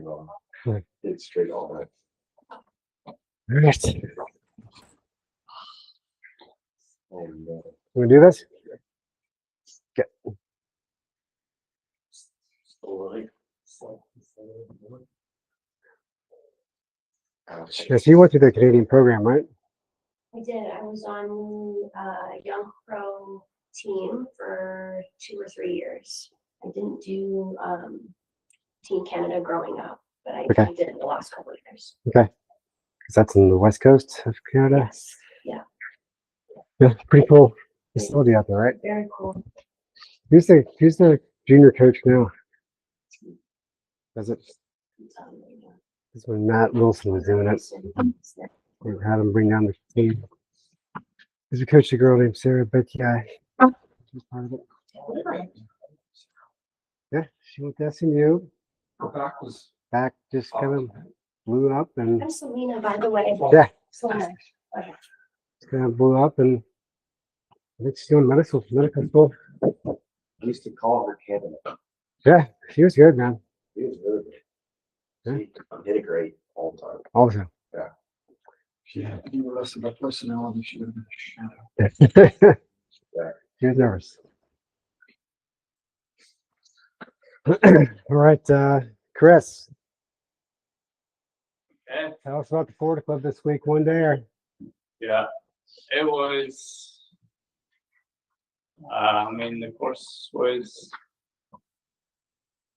straight on. It's straight on. All right. And, Want to do this? Okay. Yes, you went through the Canadian program, right? I did. I was on a young pro team for 2 or 3 years. I didn't do Team Canada growing up, but I did it the last couple of years. Okay. Because that's in the west coast of Canada. Yes. Yeah. Yeah, pretty cool facility out there, right? Very cool. Who's the junior coach now? Does it? This is when Matt Wilson was doing it. We had him bring down the team. There's a coach, a girl named Sarah Becky. She's part of it. Yeah, she went to SMU. Back just kind of blew up and I'm Selena, by the way. yeah, Selena. Okay. kind of blew up and I think she's doing medical school. I used to call her Canada. Yeah, she was good, man. She was really good. She did it great all the time. Also. Yeah. She had to do the rest of her personality. She would have been a shadow. Yeah. She was nervous. All right, Chris. Okay. Tell us about the Florida Club this week, one day. Or... Yeah, it was. The course was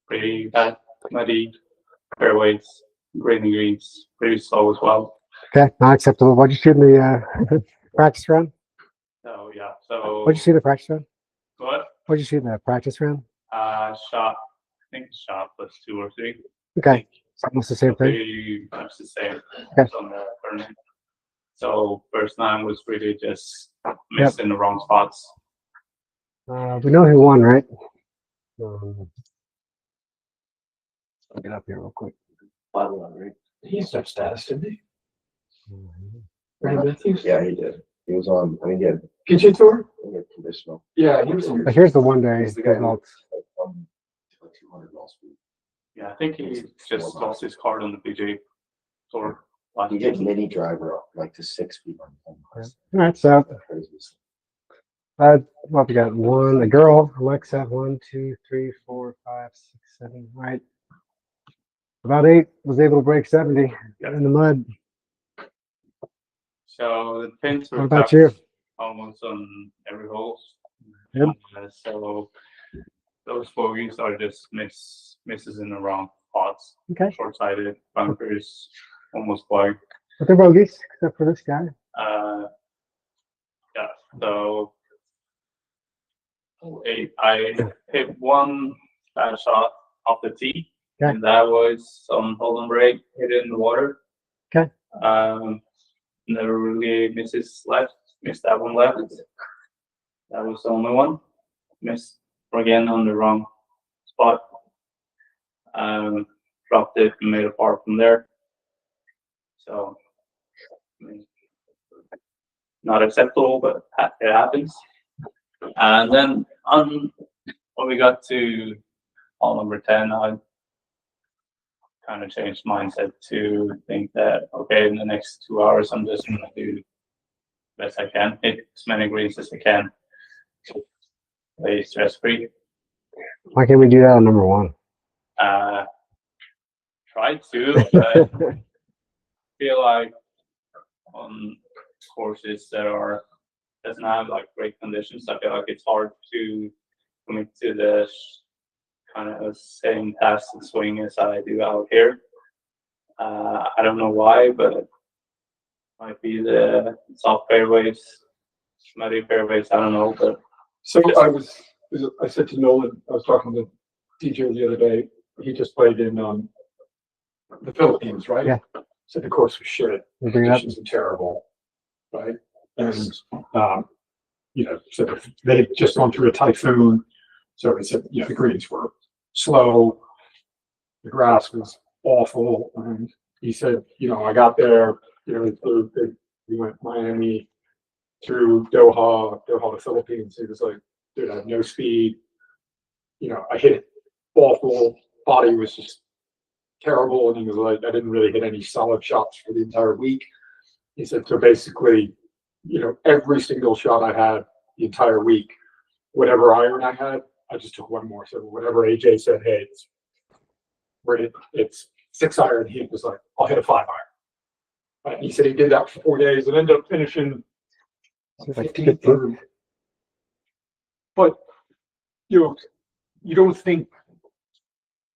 pretty bad, muddy, fairways, greens, pretty slow as well. Okay, not acceptable. What'd you shoot in the practice round? So yeah, so. What'd you shoot in the practice round? What? What'd you shoot in the practice round? Shot. I think shot plus 2 or 3. Okay, so almost the same thing. Pretty much the same. Okay. On the tournament. So first time was really just missed in the wrong spots. We know who won, right? I'll get up here real quick. Right? He's their status, didn't he? Yeah, he did. He was on, I think he had PGA Tour? conditional. Yeah, he was on. But here's the one day He's the guy who results. like 200 ball speed. Yeah, I think he just lost his card on the PGA Tour. He did mini driver up like to 6 feet on All right, so well, we got one, a girl, Alexa, 1, 2, 3, 4, 5, 6, 7, right? About 8 was able to break 70 in the mud. So the pins were What about tucked you? almost on every hole. Yep. So those bogeys are just misses in the wrong spots. Okay. Short-sighted, bunkers, almost blank. But they're bogeys, except for this guy. Yeah, so I hit one bad shot off the tee, Okay. and that was some hold break, hit it in the water. Okay. Never really missed that one left. That was the only one. Missed again on the wrong spot. Dropped it and made a par from there. So, not acceptable, but it happens. And then when we got to hole number 10, I kind of changed mindset to think that, okay, in the next 2 hours, I'm just going to do the best I can, hit as many greens as I can, play stress-free. Why can't we do that on number 1? Tried to, but feel like on courses that doesn't have like great conditions, I feel like it's hard to commit to the kind of same pass and swing as I do out here. I don't know why, but it might be the soft fairways, muddy fairways. I don't know, but So I said to Nolan, I was talking to DJ the other day. He just played in the Philippines, right? Yeah. Said the course was shit. You bring it up. Conditions were terrible, right? And so they had just gone through a typhoon. So he said, the greens were slow, the grass was awful, and he said, I got there, we went Miami through Doha to Philippines. He was like, dude, I have no speed. I hit it awful. Body was just terrible. And he was like, I didn't really hit any solid shots for the entire week. He said, so basically, every single shot I had the entire week, whatever iron I had, I just took one more. So whatever AJ said, hey, it's 6 iron, he was like, I'll hit a 5 iron. And he said he did that for 4 days and ended up finishing Like 15th. 15th. But you don't think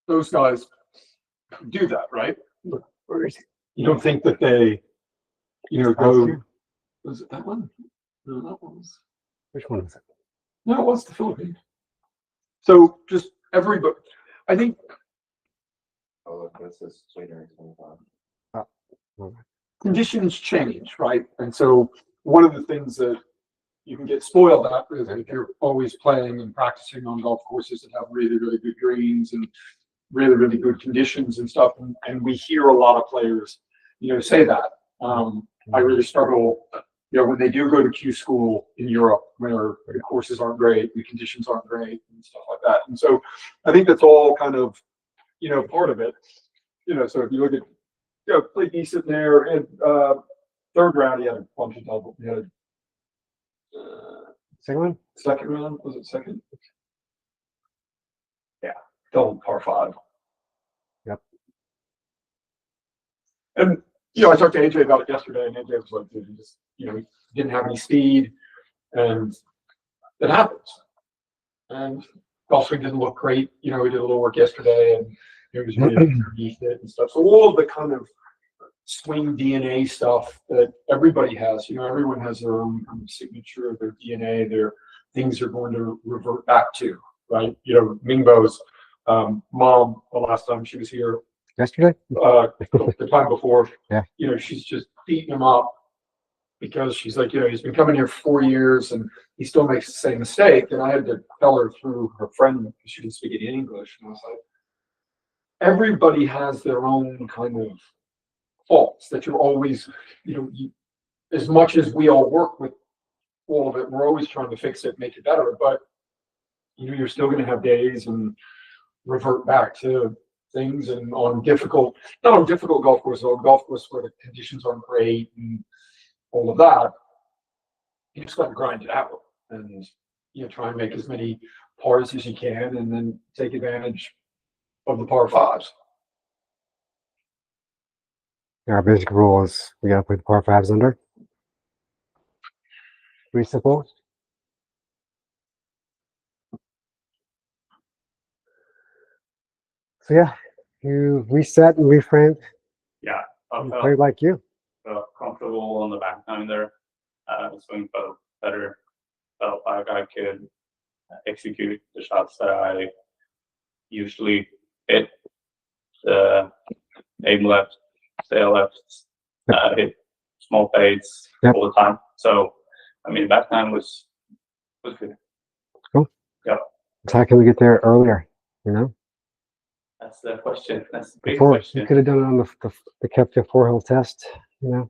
those guys do that, right? You don't think that they, go. Was it that one? No, that was. Which one was it? No, it was the Philippines. So just everybody, I think. Oh, this is sweeter. Conditions change, right? And so one of the things that you can get spoiled at is if you're always playing and practicing on golf courses that have really, really good greens and really, really good conditions and stuff. And we hear a lot of players, say that. I really struggle, when they do go to Q school in Europe, where the courses aren't great, the conditions aren't great and stuff like that. And so I think that's all kind of, part of it. So if you look at, played decent there, and third round, he had a bunch of double. He had Second one? second round, was it second? Yeah, double par 5. Yep. And I talked to AJ about it yesterday, and AJ was like, dude, he just, he didn't have any speed, and it happens. And golf swing didn't look great. We did a little work yesterday, and it was really underneath it and stuff. So all of the kind of swing DNA stuff that everybody has, everyone has their own kind of signature, their DNA, their things are going to revert back to, right? Mingbo's mom, the last time she was here, Yesterday? the time before, yeah, she's just beating him up because she's like, he's been coming here for 4 years and he still makes the same mistake. And I had to tell her through her friend because she didn't speak any English. And I was like, everybody has their own kind of faults that you're always, as much as we all work with all of it, we're always trying to fix it, make it better. But, you're still going to have days and revert back to things and not on difficult golf courses, on golf course where the conditions aren't great and all of that. You just got to grind it out and try and make as many pars as you can and then take advantage of the par 5s. Our basic rule is we gotta put the par 5s under. Pretty simple. So yeah, you reset and reframed. Yeah, I And felt, played like you. comfortable on the back nine there. Swing felt better. Felt like I could execute the shots that I usually hit. The aim left, sail left, hit small fades all the time. So, back nine was good. Cool. Yeah. So how can we get there earlier? That's the question. That's the big Before question. you could have done it on the kept your 4-hole test. Yeah.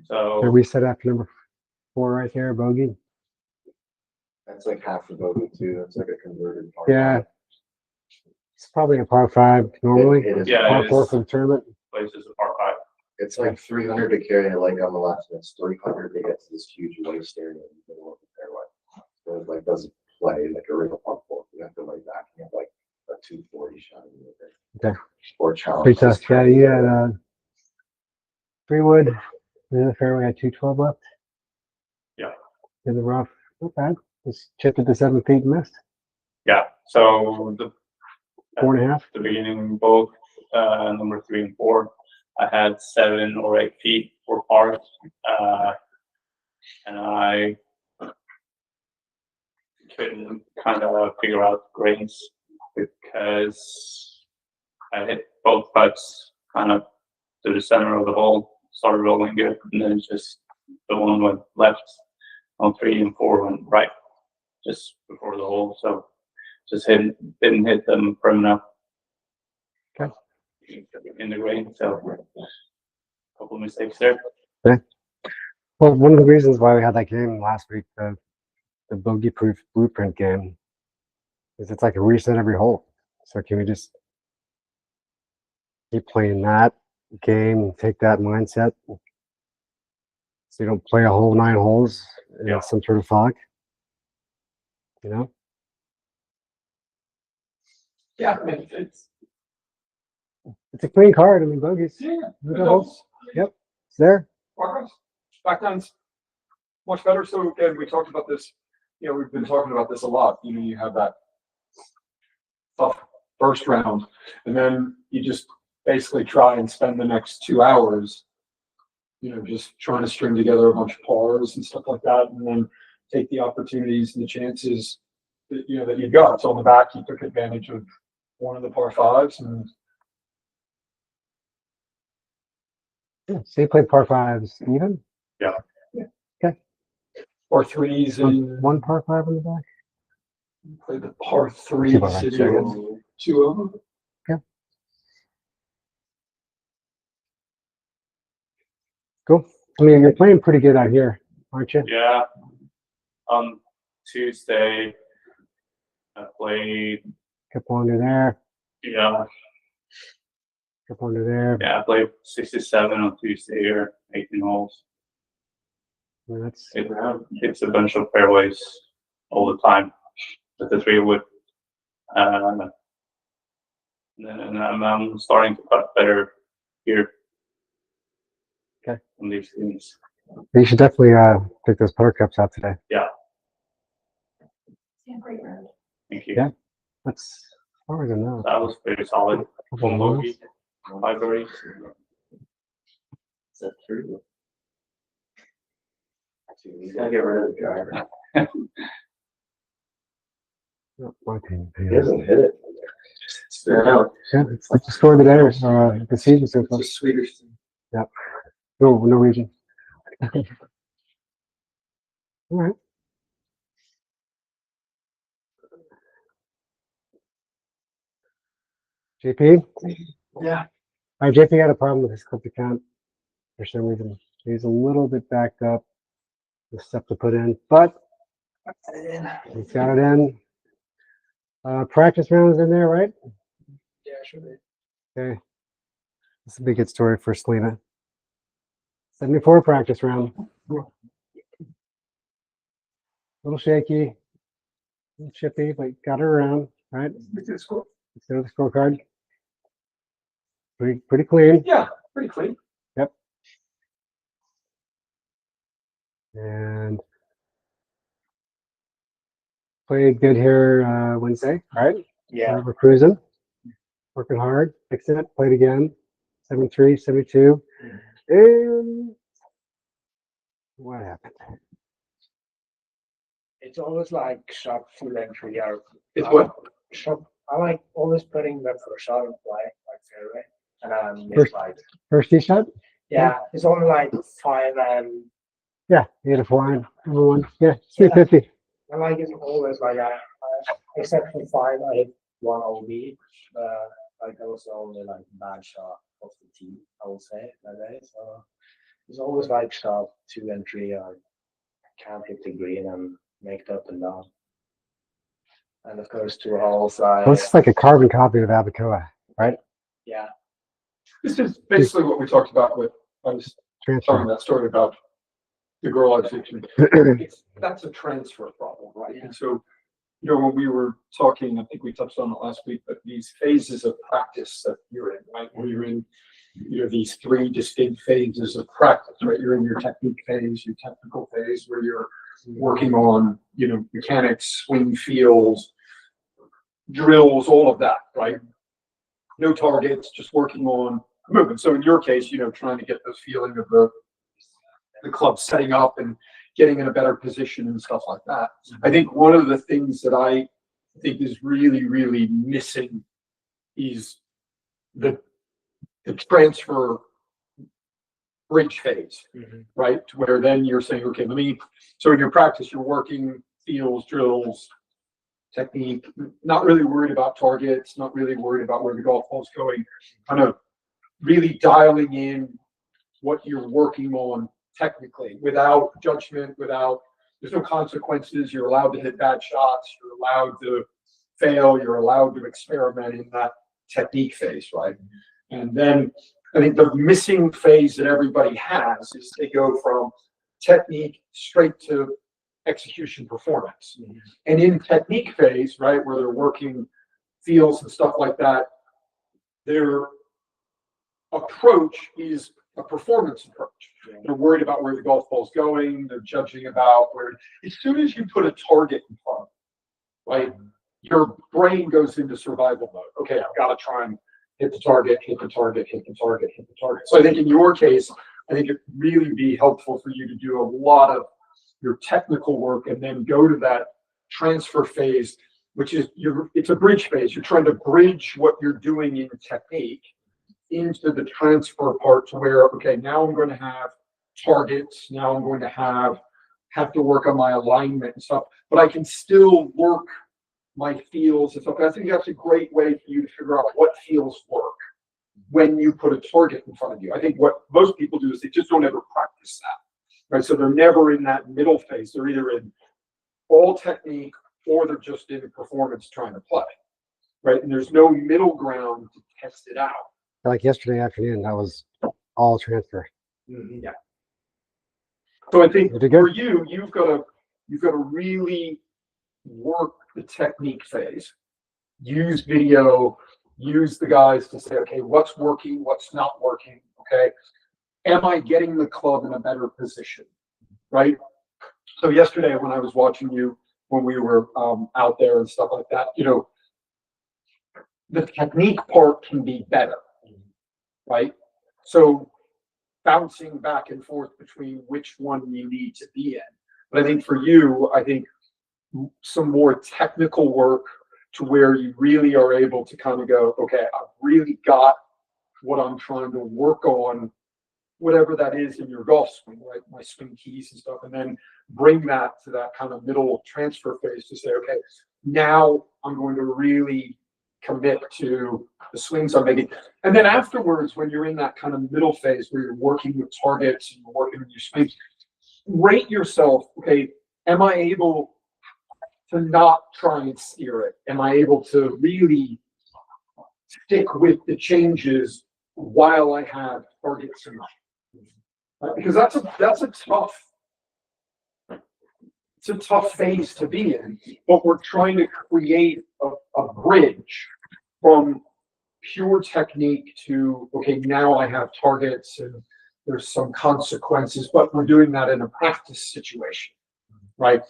So The reset after number 4 right there, bogey. That's like half the bogey too. That's like a converted par. Yeah. It's probably a par 5 normally. It is. Yeah, Par it 4 is. for the tournament. places a par 5. It's like 300 to carry a leg on the last one. It's 300 to get to this huge waste area in the middle of the fairway. So it doesn't play like a real par 4. You have to lay back and have like a 240 shot in there. Okay. Or challenge. Pretty tough. Yeah, you had 3 wood in the fairway at 212 left. Yeah. In the rough. Not bad. Just chipped it to 7 feet and missed. Yeah. So the 4.5. the beginning, both number 3 and 4, I had 7 or 8 feet for pars, and I couldn't kind of figure out greens because I hit both putts kind of to the center of the hole, started rolling good, and then just the one went left on 3 and 4 went right just before the hole. So just didn't hit them firm enough. Okay. In the green, so a couple of mistakes there. Okay. Well, one of the reasons why we had that game last week, the bogey-proof blueprint game, is it's like a reset every hole. So can we just keep playing that game and take that mindset. So you don't play a whole 9 holes in Yeah. some sort of fog. You know? Yeah, I mean, it's It's a clean card. I mean, bogeys. yeah, No doubles. Yep. It's there. progress. Back nine's much better. So again, we talked about this. You know, we've been talking about this a lot. You know, you have that tough first round, and then you just basically try and spend the next 2 hours, you know, just trying to string together a bunch of pars and stuff like that, and then take the opportunities and the chances that you know that you've got. So on the back, you took advantage of one of the par fives, and Yeah. So you played par 5s even? par threes, and One par 5 on the back? played the par Two threes, par fives, and yeah, I guess. two of them. Cool. I mean, you're playing pretty good out here, aren't you? Yeah. On Tuesday, I played. Couple under there. Yeah, Couple under there. yeah, I played 67 on Tuesday or 18 holes. I mean, that's It hits a bunch of fairways all the time with the 3-wood. And I'm starting to putt better here. Okay. On these things. you should definitely take those putter cups out today. Yeah, great round. Thank you. Yeah. That's as far as I know. That was pretty solid. Couple One miles. bogey, 5 birdies. Is that true? Gotta get rid of the driver. Not my team. He doesn't hit it. Yeah. Yeah, it's like the score of the day or the season so far. It's the Swedish thing. No, Norwegian. All right. JP? Yeah. All right, JP had a problem with his clip account for some reason. He's a little bit backed up with stuff to put in, but he's got it in. Practice rounds in there, right? Yeah, sure. Okay. This will be a good story for Selena. 74 practice round. Little shaky, a little chippy, but got her around, right? Good score. Let's go to the scorecard. Pretty clean. Yeah, pretty clean. And played good here Wednesday, right? Yeah. We're cruising, working hard, fixing it, played again. 73, 72. And what happened? It's always like shot full entry or It's what? shot. I like always putting the first shot in play, like fairway, and then First- like First tee shot? yeah, it's only like 5 and Yeah, you had a 4 number 1. Yeah, 350. I like it's always like except for 5, I hit 1 OB. Like that was the only like bad shot of the team, I would say that day. So it's always like shot 2 and 3. I can't hit the green and make it up and down. And of course, 2 holes. Well, it's like a carbon copy of Abacoa, right? Yeah. This is basically what we talked about with, I was telling Transfer. that story about the girl I was teaching. That's a transfer problem, right? And so, you know, when we were talking, I think we touched on it last week, but these phases of practice that you're in, right? Where you're in, you know, these 3 distinct phases of practice, right? You're in your technique phase, your technical phase, where you're working on, you know, mechanics, swing feels, drills, all of that, right? No targets, just working on movement. So in your case, you know, trying to get the feeling of the club setting up and getting in a better position and stuff like that. I think one of the things that I think is really, really missing is the transfer bridge phase, right? To where then you're saying, okay, so in your practice, you're working feels, drills, technique, not really worried about targets, not really worried about where the golf ball's going, kind of really dialing in what you're working on technically without judgment, there's no consequences. You're allowed to hit bad shots. You're allowed to fail. You're allowed to experiment in that technique phase, right? And then I think the missing phase that everybody has is they go from technique straight to execution performance. And in technique phase, right, where they're working feels and stuff like that, their approach is a performance approach. They're worried about where the golf ball's going. They're judging about where, as soon as you put a target in front, right, your brain goes into survival mode. Okay, I've got to try and hit the target, hit the target, hit the target, hit the target. So I think in your case, I think it'd really be helpful for you to do a lot of your technical work and then go to that transfer phase, which is it's a bridge phase. You're trying to bridge what you're doing in technique into the transfer part to where, okay, now I'm going to have targets. Now I'm going to have to work on my alignment and stuff, but I can still work my feels and stuff. I think that's a great way for you to figure out what feels work when you put a target in front of you. I think what most people do is they just don't ever practice that, right? So they're never in that middle phase. They're either in all technique or they're just in performance trying to play, right? And there's no middle ground to test it out. Like yesterday afternoon, that was all transfer. Yeah. So I think You did good. for you, you've got to really work the technique phase. Use video, use the guys to say, okay, what's working, what's not working, okay? Am I getting the club in a better position, right? So yesterday when I was watching you, when we were out there and stuff like that, you know, the technique part can be better, right? So bouncing back and forth between which one you need to be in. But I think for you, I think some more technical work to where you really are able to kind of go, okay, I've really got what I'm trying to work on, whatever that is in your golf swing, right? My swing keys and stuff, and then bring that to that kind of middle transfer phase to say, okay, now I'm going to really commit to the swings I'm making. And then afterwards, when you're in that kind of middle phase where you're working with targets and you're working with your swings, rate yourself, okay, am I able to not try and steer it? Am I able to really stick with the changes while I have targets in mind? Right? Because that's a tough phase to be in, but we're trying to create a bridge from pure technique to, okay, now I have targets and there's some consequences, but we're doing that in a practice situation, right?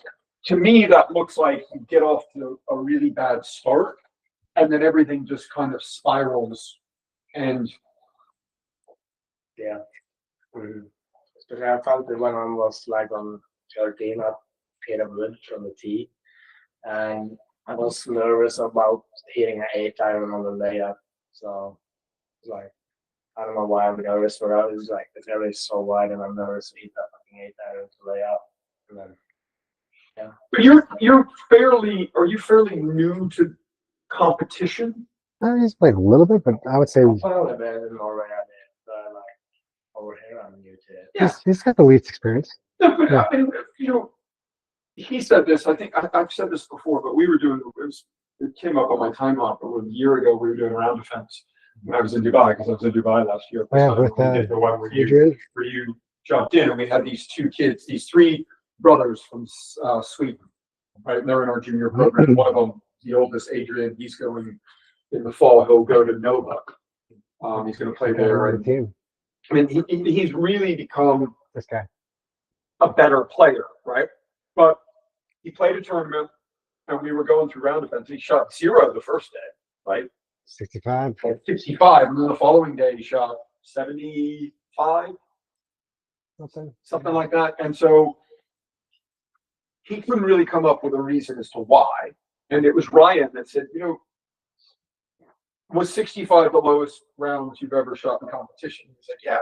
To me, that looks like you get off to a really bad start and then everything just kind of spirals. And yeah. Especially I felt that when I was like on 13, I hit a wood from the tee, and I was nervous about hitting an 8-iron on the layup. So, like, I don't know why I'm nervous for that. It's like the area is so wide, and I'm nervous to hit that fucking 8-iron to lay up. And then, yeah. but are you fairly new to competition? I just played a little bit, but I would say Well, a bit in Norway, I did, but like over here, I'm new to it. Yeah. he's got the least experience. No, but Yeah. I mean, you know, he said this, I think I've said this before, but we were doing, it came up on my time off, but a year ago, we were doing a round defense when I was in Dubai, because I was in Dubai last year. Oh, yeah, with We did the one where Adrian. you jumped in, and we had these two kids, these three brothers from Sweden, right? And they're in our junior program. One of them, the oldest, Adrian, he's going in the fall, he'll go to Nova. He's going to play there. The And team. I mean, he's really become This guy. a better player, right? But he played a tournament, and we were going through round defense. He shot 0 the first day, right? 65. 65, and then the following day he shot 75, something like that. And so he couldn't really come up with a reason as to why. And it was Ryan that said, you know, was 65 the lowest rounds you've ever shot in competition? He was like, yeah.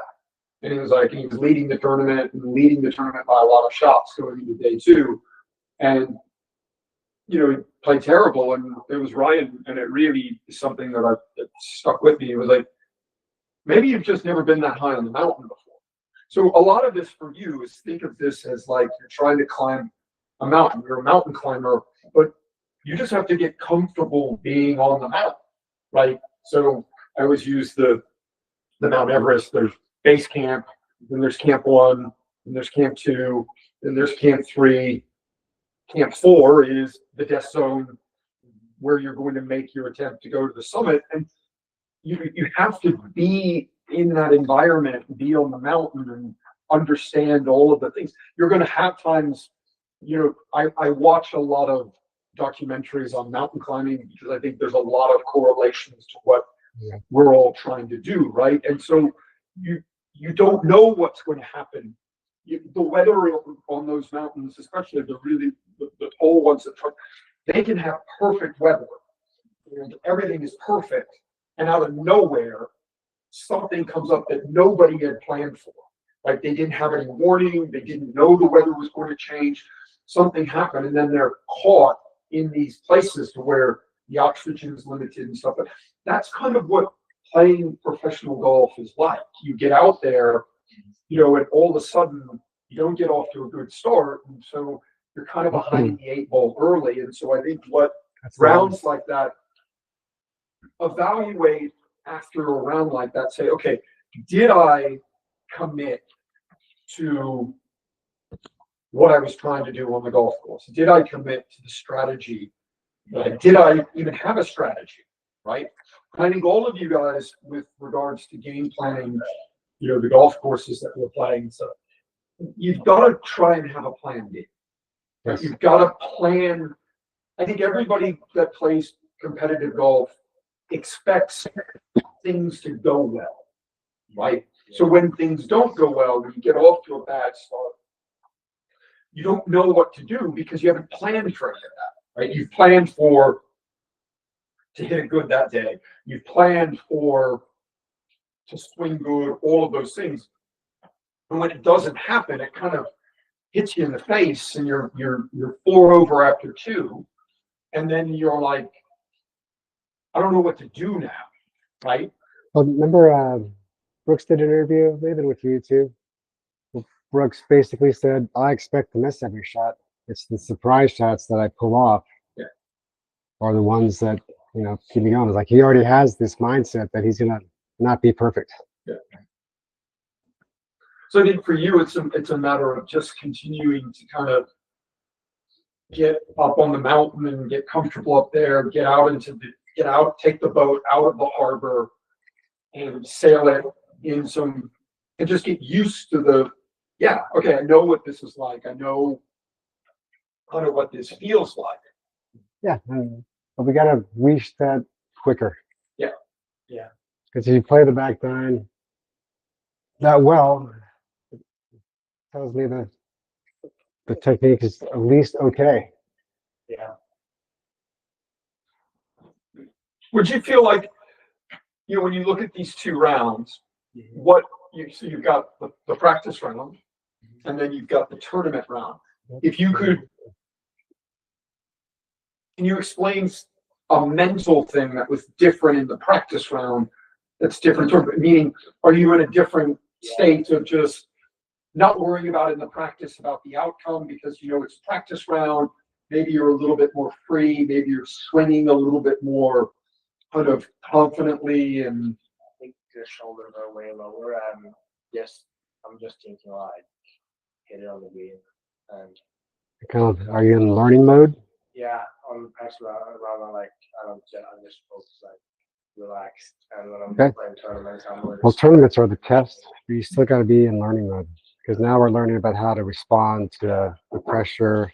And he was like, he was leading the tournament by a lot of shots going into day 2. And, you know, he played terrible, and it was Ryan, and it really is something that stuck with me. It was like, maybe you've just never been that high on the mountain before. So a lot of this for you is, think of this as like you're trying to climb a mountain. You're a mountain climber, but you just have to get comfortable being on the mountain, right? So I always use the the Mount Everest, there's base camp, then there's camp 1, then there's camp 2, then there's camp 3. Camp 4 is the death zone where you're going to make your attempt to go to the summit. And you have to be in that environment, be on the mountain and understand all of the things. You're going to have times, I watch a lot of documentaries on mountain climbing because I think there's a lot of correlations to what we're all trying to do, right? And so you don't know what's going to happen. The weather on those mountains, especially the tall ones, they can have perfect weather and everything is perfect, and out of nowhere something comes up that nobody had planned for. Like they didn't have any warning, they didn't know the weather was going to change. Something happened, and then they're caught in these places to where the oxygen is limited and stuff. But that's kind of what playing professional golf is like. You get out there, and all of a sudden you don't get off to a good start, and so you're kind of behind the 8 ball early. And so I think what rounds like that, evaluate after a round like that, say, okay, did I commit to what I was trying to do on the golf course? Did I commit to the strategy? Did I even have a strategy, right? And I think all of you guys, with regards to game planning, the golf courses that we're playing, so you've got to try and have a plan B. Yes. You've got to plan. I think everybody that plays competitive golf expects things to go well, right? So when things don't go well, when you get off to a bad start, you don't know what to do because you haven't planned for any of that, right? You've planned to hit it good that day. You've planned to swing good, all of those things. And when it doesn't happen, it kind of hits you in the face, and you're 4 over after 2, and then you're like, I don't know what to do now, right? Well, remember Brooks did an interview, maybe with you too. Brooks basically said, I expect to miss every shot. It's the surprise shots that I pull off are the ones that, keep me going. It's like he already has this mindset that he's going to not be perfect. Yeah. So I think for you, it's a matter of just continuing to kind of get up on the mountain and get comfortable up there, get out, take the boat out of the harbor and sail it in and just get used to okay, I know what this is like. I know kind of what this feels like. Yeah, but we got to reach that quicker. Yeah. Because if you play the back nine that well, it tells me that the technique is at least okay. Yeah. Would you feel like, when you look at these 2 rounds, so you've got the practice round, and then you've got the tournament round. If you could, can you explain a mental thing that was different in the practice round that's different? Meaning, are you in a different state of just not worrying about in the practice about the outcome because it's a practice round? Maybe you're a little bit more free. Maybe you're swinging a little bit more kind of confidently, and I think the shoulders are way lower, and I'm just thinking like hit it on the green, and Are you in learning mode? yeah, on the practice round, I'm just focused, like relaxed, and when I'm playing tournaments, Well, tournaments are the test, but you still got to be in learning mode because now we're learning about how to respond to the pressure,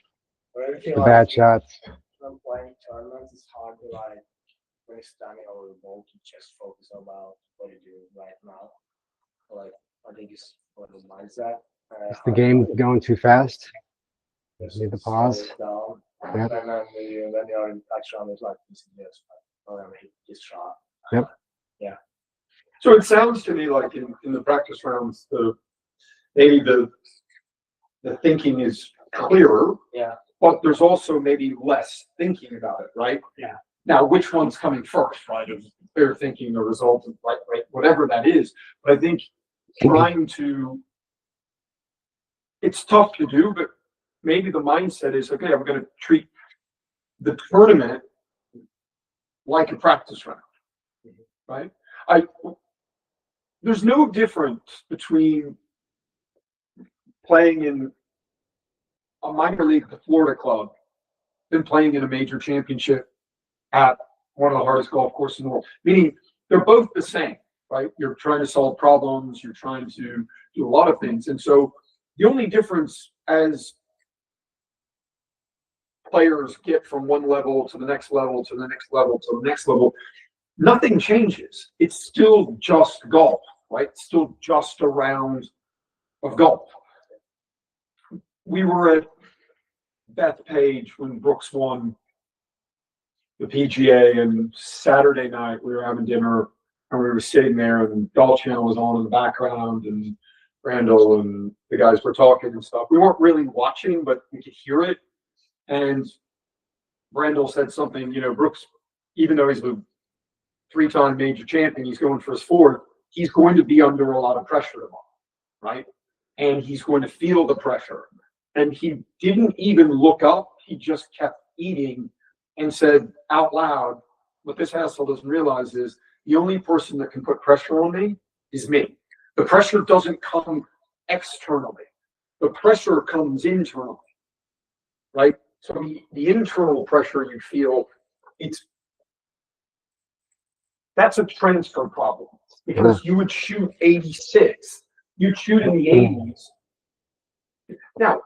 the bad shots. When I'm playing tournaments, it's hard to when you're standing over the ball to just focus about what you do right now. I think it's for the mindset. Is the game going too fast? Need to pause. Down. Yeah. And then when you're in practice round, it's like this is I'm gonna hit this shot. Yep. Yeah. So it sounds to me like in the practice rounds, maybe the thinking is clearer. Yeah. But there's also maybe less thinking about it, right? Yeah. Now, which one's coming first, right? Of clear thinking, the result of right, whatever that is. But I think it's tough to do, but maybe the mindset is, okay, I'm going to treat the tournament like a practice round, right? there's no difference between playing in a minor league at the Florida club than playing in a major championship at one of the hardest golf courses in the world. Meaning they're both the same, right? You're trying to solve problems, you're trying to do a lot of things. And so the only difference as players get from one level to the next level to the next level to the next level, nothing changes. It's still just golf, right? It's still just a round of golf. We were at Bethpage when Brooks won the PGA, and Saturday night we were having dinner and we were sitting there and Golf Channel was on in the background and Randall and the guys were talking and stuff. We weren't really watching, but we could hear it. And Randall said something, Brooks, even though he's the 3-time major champion, he's going for his 4th, he's going to be under a lot of pressure tomorrow, right? And he's going to feel the pressure. And he didn't even look up. He just kept eating and said out loud, what this asshole doesn't realize is the only person that can put pressure on me is me. The pressure doesn't come externally. The pressure comes internally, right? So the internal pressure you feel, that's a transfer problem because you would shoot 86, you'd shoot in the 80s. Now,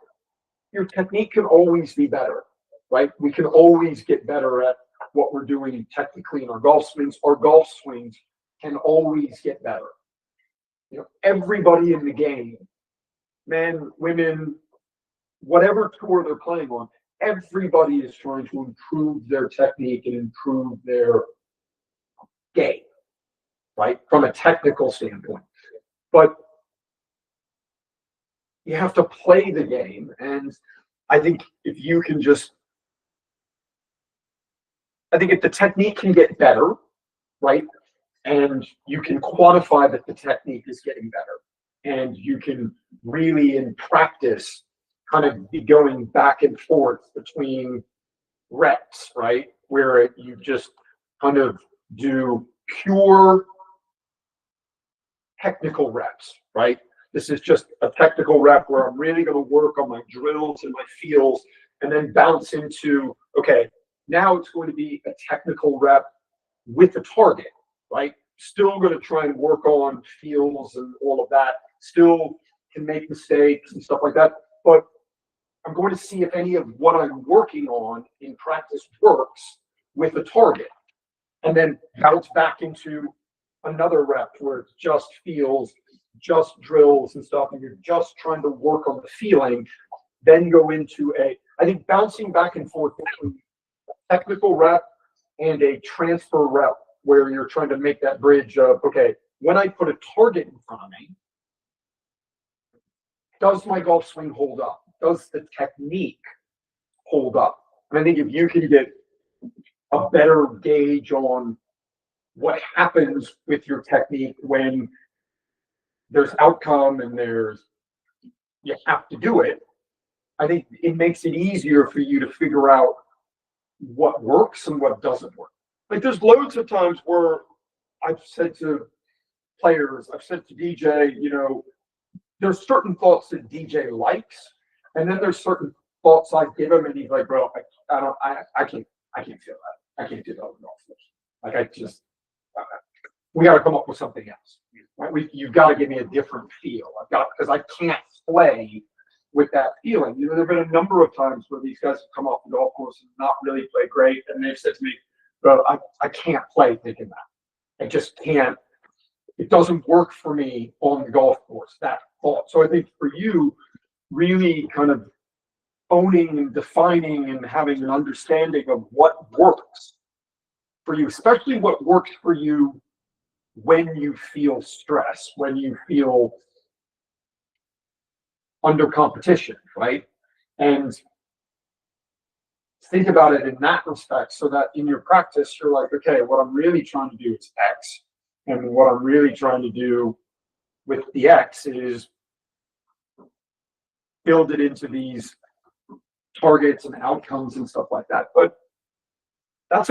your technique can always be better, right? We can always get better at what we're doing technically in our golf swings. Our golf swings can always get better. Everybody in the game, men, women, whatever tour they're playing on, everybody is trying to improve their technique and improve their game, right? From a technical standpoint. But you have to play the game. And I think if the technique can get better, right? And you can quantify that the technique is getting better. And you can really, in practice, kind of be going back and forth between reps, right? Where you just kind of do pure technical reps, right? This is just a technical rep where I'm really going to work on my drills and my feels and then bounce into, okay, now it's going to be a technical rep with a target, right? Still going to try and work on feels and all of that. Still can make mistakes and stuff like that. But I'm going to see if any of what I'm working on in practice works with a target. And then bounce back into another rep where it's just feels, just drills and stuff, and you're just trying to work on the feeling. Then go into I think bouncing back and forth between a technical rep and a transfer rep where you're trying to make that bridge of, okay, when I put a target in front of me, does my golf swing hold up? Does the technique hold up? And I think if you can get a better gauge on what happens with your technique when there's outcome and you have to do it, I think it makes it easier for you to figure out what works and what doesn't work. Like there's loads of times where I've said to players, I've said to DJ, there's certain thoughts that DJ likes, and then there's certain thoughts I give him, and he's like, bro, I can't feel that. I can't do that with golf. Like we got to come up with something else. Right? You've got to give me a different feel. Because I can't play with that feeling. There've been a number of times where these guys have come off the golf course and not really play great, and they've said to me, bro, I can't play thinking that. I just can't. It doesn't work for me on the golf course, that thought. So I think for you, really kind of owning and defining and having an understanding of what works for you, especially what works for you when you feel stress, when you feel under competition, right? And think about it in that respect so that in your practice, you're like, okay, what I'm really trying to do is X. And what I'm really trying to do with the X is build it into these targets and outcomes and stuff like that. But there's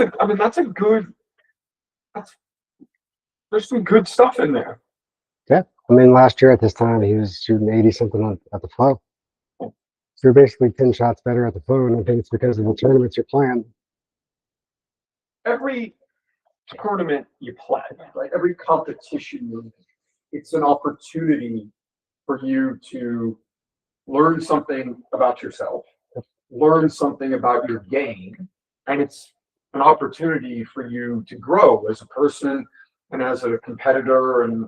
some good stuff in there. I mean, last year at this time, he was shooting 80 something at the flow. So you're basically 10 shots better at the flow, and I think it's because of the tournaments you're playing. Every tournament you play, right? Every competition, it's an opportunity for you to learn something about yourself, learn something about your game, and it's an opportunity for you to grow as a person and as a competitor, and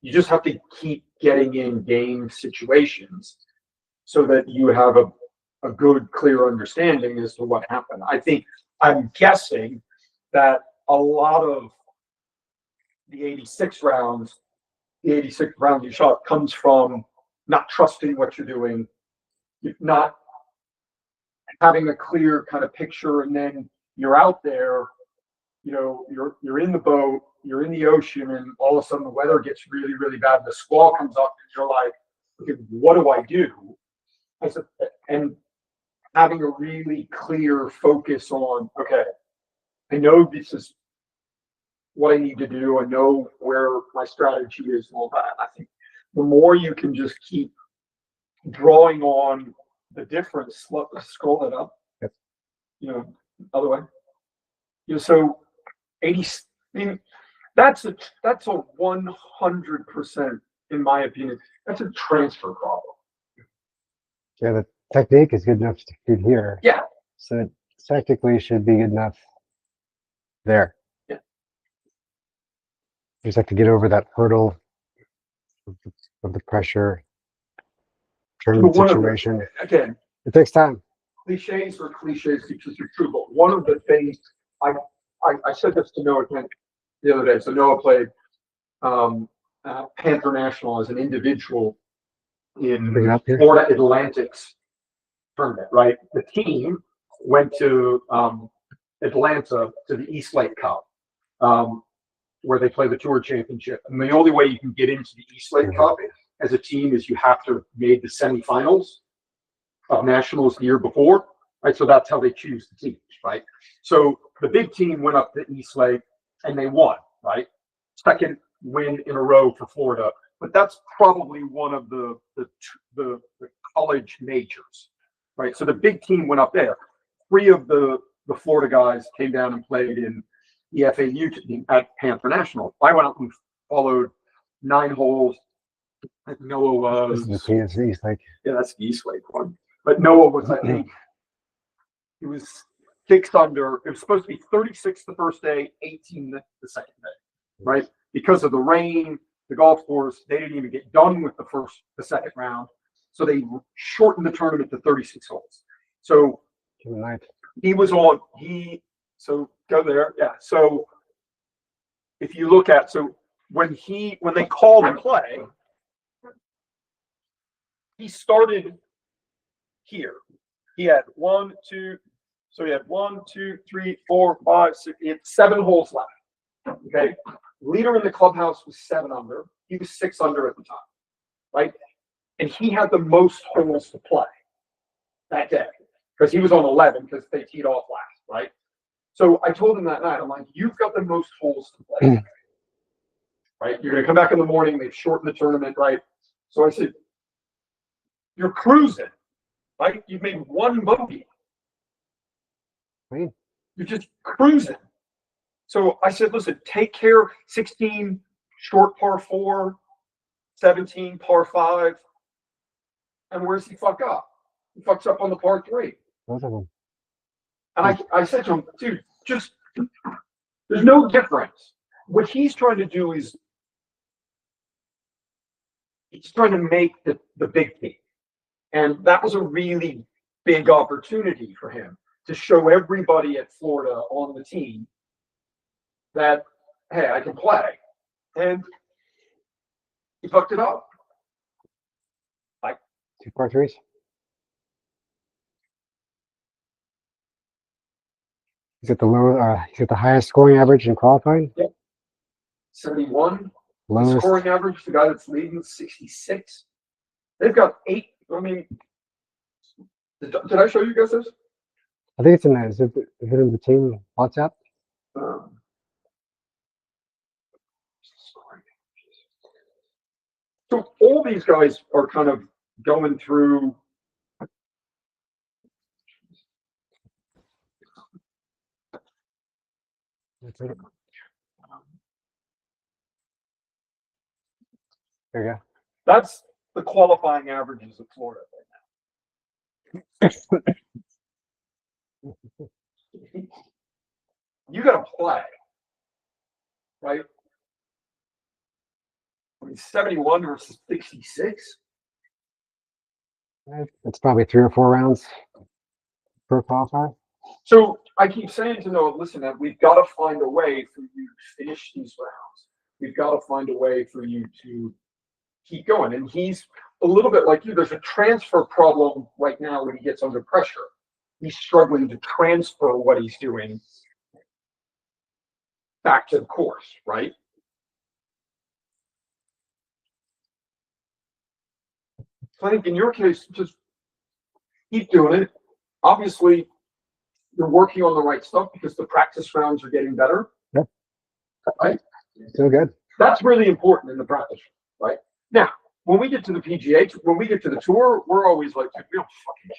you just have to keep getting in game situations so that you have a good, clear understanding as to what happened. I'm guessing that a lot of the 86 rounds, the 86th round you shot comes from not trusting what you're doing, not having a clear kind of picture, and then you're out there, you're in the boat, you're in the ocean, and all of a sudden the weather gets really, really bad, and the squall comes up, and you're like, okay, what do I do? And having a really clear focus on, okay, I know this is what I need to do. I know where my strategy is and all that. I think the more you can just keep drawing on the difference, scroll it up, other way. So 80, I mean, that's a 100%, in my opinion, that's a transfer problem. Yeah, the technique is good enough to shoot here. Yeah. So it technically should be good enough there. Yeah. You just have to get over that hurdle of the pressure, tournament situation. Again, It takes time. cliches because they're true, but one of the things I said this to Noah Kent the other day. So Noah played Panther National as an individual in Florida Atlantic's tournament, right? The team went to Atlanta to the East Lake Cup, where they play the Tour Championship. And the only way you can get into the East Lake Cup as a team is you have to have made the semifinals of Nationals the year before, right? So that's how they choose the teams, right? So the big team went up to East Lake and they won, right? Second win in a row for Florida, but that's probably one of the college majors, right? So the big team went up there. Three of the Florida guys came down and played in the FAU team at Panther National. I went up and followed 9 holes. Noah was. This is the East Lake. Yeah, that's the East Lake one. But Noah was, I think, he was 6 under. It was supposed to be 36 the first day, 18 the second day, right? Because of the rain, the golf course, they didn't even get done with the second round. So they shortened the tournament to 36 holes. So he was on, so go there. Yeah. So if you look at, so when they called the play, he started here. He had 1, 2, so he had 1, 2, 3, 4, 5, 6, he had 7 holes left. Okay. Leader in the clubhouse was 7 under. He was 6 under at the time, right? And he had the most holes to play that day because he was on 11 because they teed off last, right? So I told him that night, I'm like, you've got the most holes to play, right? You're going to come back in the morning. They've shortened the tournament, right? So I said, you're cruising, right? You've made 1 bogey. Right. You're just cruising. So I said, listen, take care. 16 short par 4, 17 par 5. And where's he fuck up? He fucks up on the par 3. Both of them. And I said to him, dude, just there's no difference. What he's trying to do is he's trying to make the big team. And that was a really big opportunity for him to show everybody at Florida on the team that, hey, I can play. And he fucked it up. 2 par 3s. He's at the highest scoring average in qualifying. Yep. 71. Lowest. The scoring average, the guy that's leading, 66. They've got 8. I mean, did I show you guys this? I think it's in there. Is it in the team WhatsApp? So all these guys are kind of going through. That's it. There you go. That's the qualifying averages of Florida right now. You got to play, right? I mean, 71 versus 66. It's probably 3 or 4 rounds per qualifier. So I keep saying to Noah, listen, we've got to find a way for you to finish these rounds. We've got to find a way for you to keep going. And he's a little bit like you. There's a transfer problem right now when he gets under pressure. He's struggling to transfer what he's doing back to the course, right? So I think in your case, just keep doing it. Obviously, you're working on the right stuff because the practice rounds are getting better. Yep. Right? Still good. That's really important in the practice, right? Now, when we get to the PGA, when we get to the tour, we're always like, we don't fucking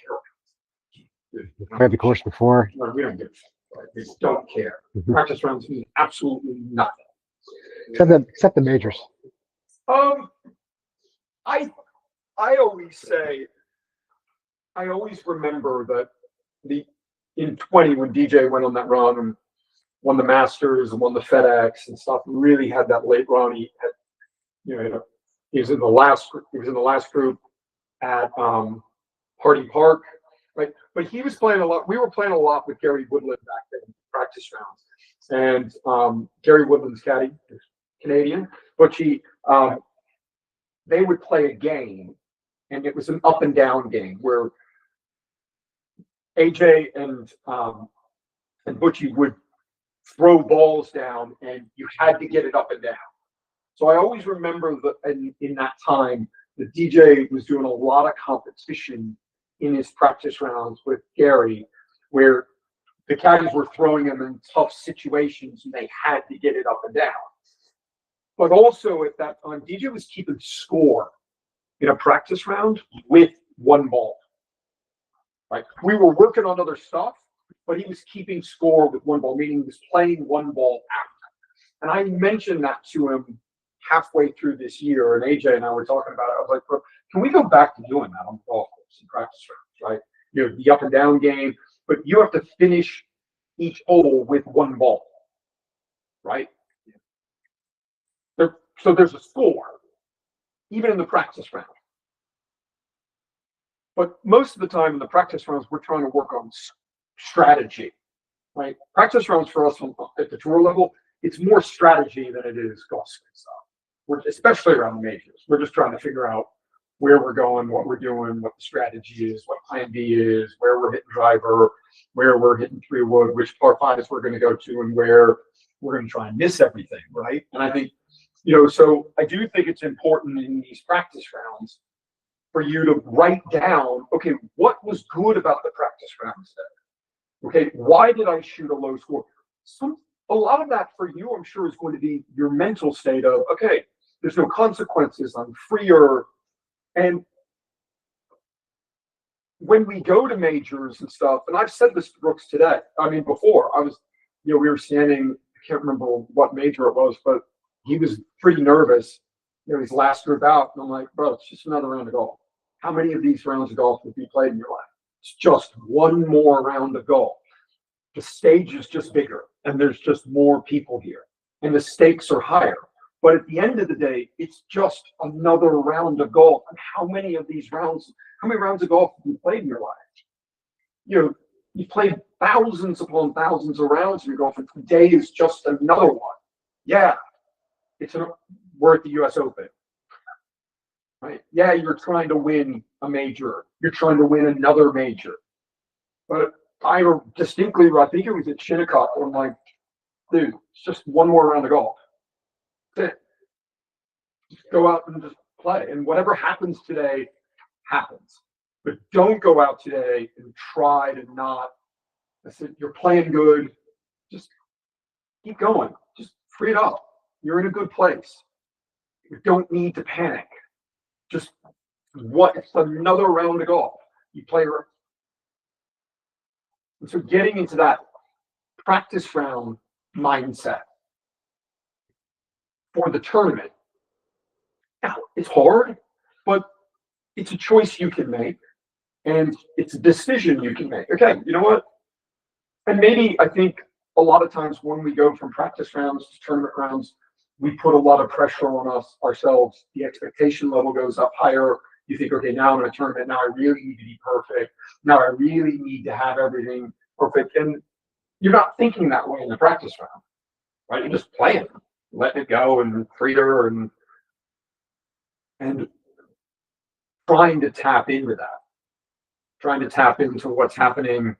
care. Played the course before. No, we don't give a shit. Right? We don't care. Mhm. Practice rounds mean absolutely nothing. Except the majors. I always say, I always remember that in 20 when DJ went on that run and won the Masters and won the FedEx and stuff, really had that late run. He had, he was in the last group at Hardy Park, right? But he was playing a lot. We were playing a lot with Gary Woodland back then in practice rounds, and Gary Woodland's caddy, Canadian, but they would play a game, and it was an up and down game where AJ and Butchie would throw balls down, and you had to get it up and down. So I always remember that in that time, the DJ was doing a lot of competition in his practice rounds with Gary, where the caddies were throwing him in tough situations, and they had to get it up and down. But also at that time, DJ was keeping score in a practice round with one ball. Right? We were working on other stuff, but he was keeping score with one ball, meaning he was playing one ball out. And I mentioned that to him halfway through this year, and AJ and I were talking about it. I was like, bro, can we go back to doing that on the golf course in practice rounds, right? The up and down game, but you have to finish each hole with one ball, right? So there's a score, even in the practice round. But most of the time in the practice rounds, we're trying to work on strategy, right? Practice rounds for us at the tour level, it's more strategy than it is golf stuff. Especially around the majors. We're just trying to figure out where we're going, what we're doing, what the strategy is, what plan B is, where we're hitting driver, where we're hitting 3-wood, which par fives we're going to go to, and where we're going to try and miss everything, right? And I think, so I do think it's important in these practice rounds for you to write down, okay, what was good about the practice rounds today? Okay, why did I shoot a low score? A lot of that for you, I'm sure, is going to be your mental state of, okay, there's no consequences, I'm freer. And when we go to majors and stuff, and I've said this to Brooks today, before, we were standing, I can't remember what major it was, but he was pretty nervous, his last group out, and I'm like, bro, it's just another round of golf. How many of these rounds of golf have you played in your life? It's just one more round of golf. The stage is just bigger, and there's just more people here, and the stakes are higher. But at the end of the day, it's just another round of golf. And how many rounds of golf have you played in your life? You played thousands upon thousands of rounds in your golf, and today is just another one. Yeah, we're at the US Open. Right? Yeah, you're trying to win a major. You're trying to win another major. But I distinctly, I think it was at Shinnecock, where I'm like, dude, it's just one more round of golf. That's it. Just go out and just play. And whatever happens today, happens. But don't go out today and try to not. I said, you're playing good. Just keep going. Just free it up. You're in a good place. You don't need to panic. just what, it's another round of golf. You play. And so getting into that practice round mindset for the tournament. Now, it's hard, but it's a choice you can make, and it's a decision you can make. Okay, you know what? And maybe I think a lot of times when we go from practice rounds to tournament rounds, we put a lot of pressure on ourselves. The expectation level goes up higher. You think, okay, now I'm in a tournament. Now I really need to be perfect. Now I really need to have everything perfect. And you're not thinking that way in the practice round, right? You're just playing, letting it go and freer and trying to tap into that, trying to tap into what's happening.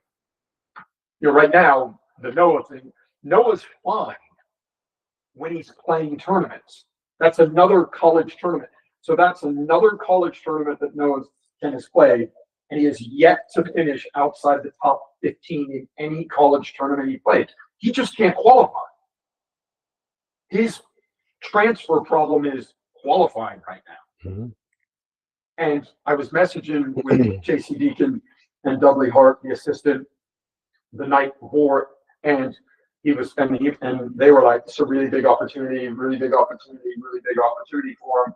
You know, right now, the Noah thing, Noah's fine when he's playing tournaments. That's another college tournament. So that's another college tournament that Noah's tennis played, and he has yet to finish outside the top 15 in any college tournament he played. He just can't qualify. His transfer problem is qualifying right now. Mm-hmm. And I was messaging with JC Deacon and Dudley Hart, the assistant, the night before, and they were like, it's a really big opportunity for him.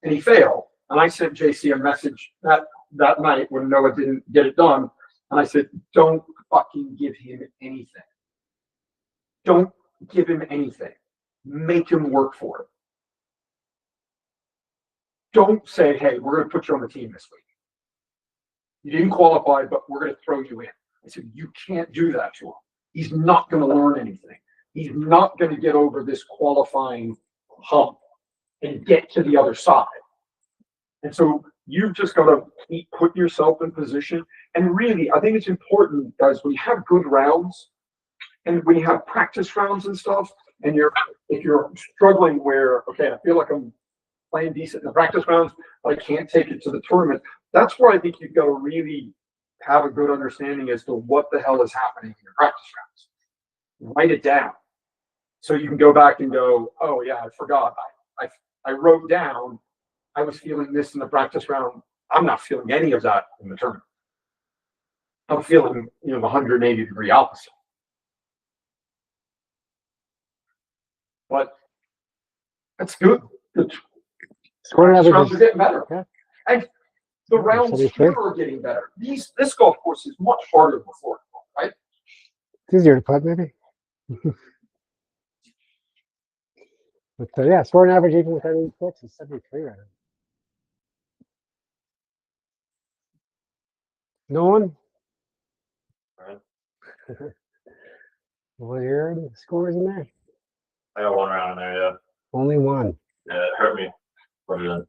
And he failed. And I sent JC a message that night when Noah didn't get it done. And I said, don't fucking give him anything. Don't give him anything. Make him work for it. Don't say, hey, we're going to put you on the team this week. You didn't qualify, but we're going to throw you in. I said, you can't do that to him. He's not going to learn anything. He's not going to get over this qualifying hump and get to the other side. And so you've just got to put yourself in position. And really, I think it's important, guys, when you have good rounds and when you have practice rounds and stuff, and if you're struggling where, okay, I feel like I'm playing decent in the practice rounds, but I can't take it to the tournament, that's where I think you've got to really have a good understanding as to what the hell is happening in your practice rounds. Write it down so you can go back and go, oh yeah, I forgot. I wrote down I was feeling this in the practice round. I'm not feeling any of that in the tournament. I'm feeling, the 180-degree opposite. But that's good. The Score rounds average are getting better. Yeah. And the rounds here are getting better. This golf course is much harder than Florida, right? It's easier to putt, maybe. But yeah, scoring average even with any points is 73 right now. No one? Alright. Well, here the scores in there. I got one round in there, yeah. Only one. Yeah, it hurt me. But That's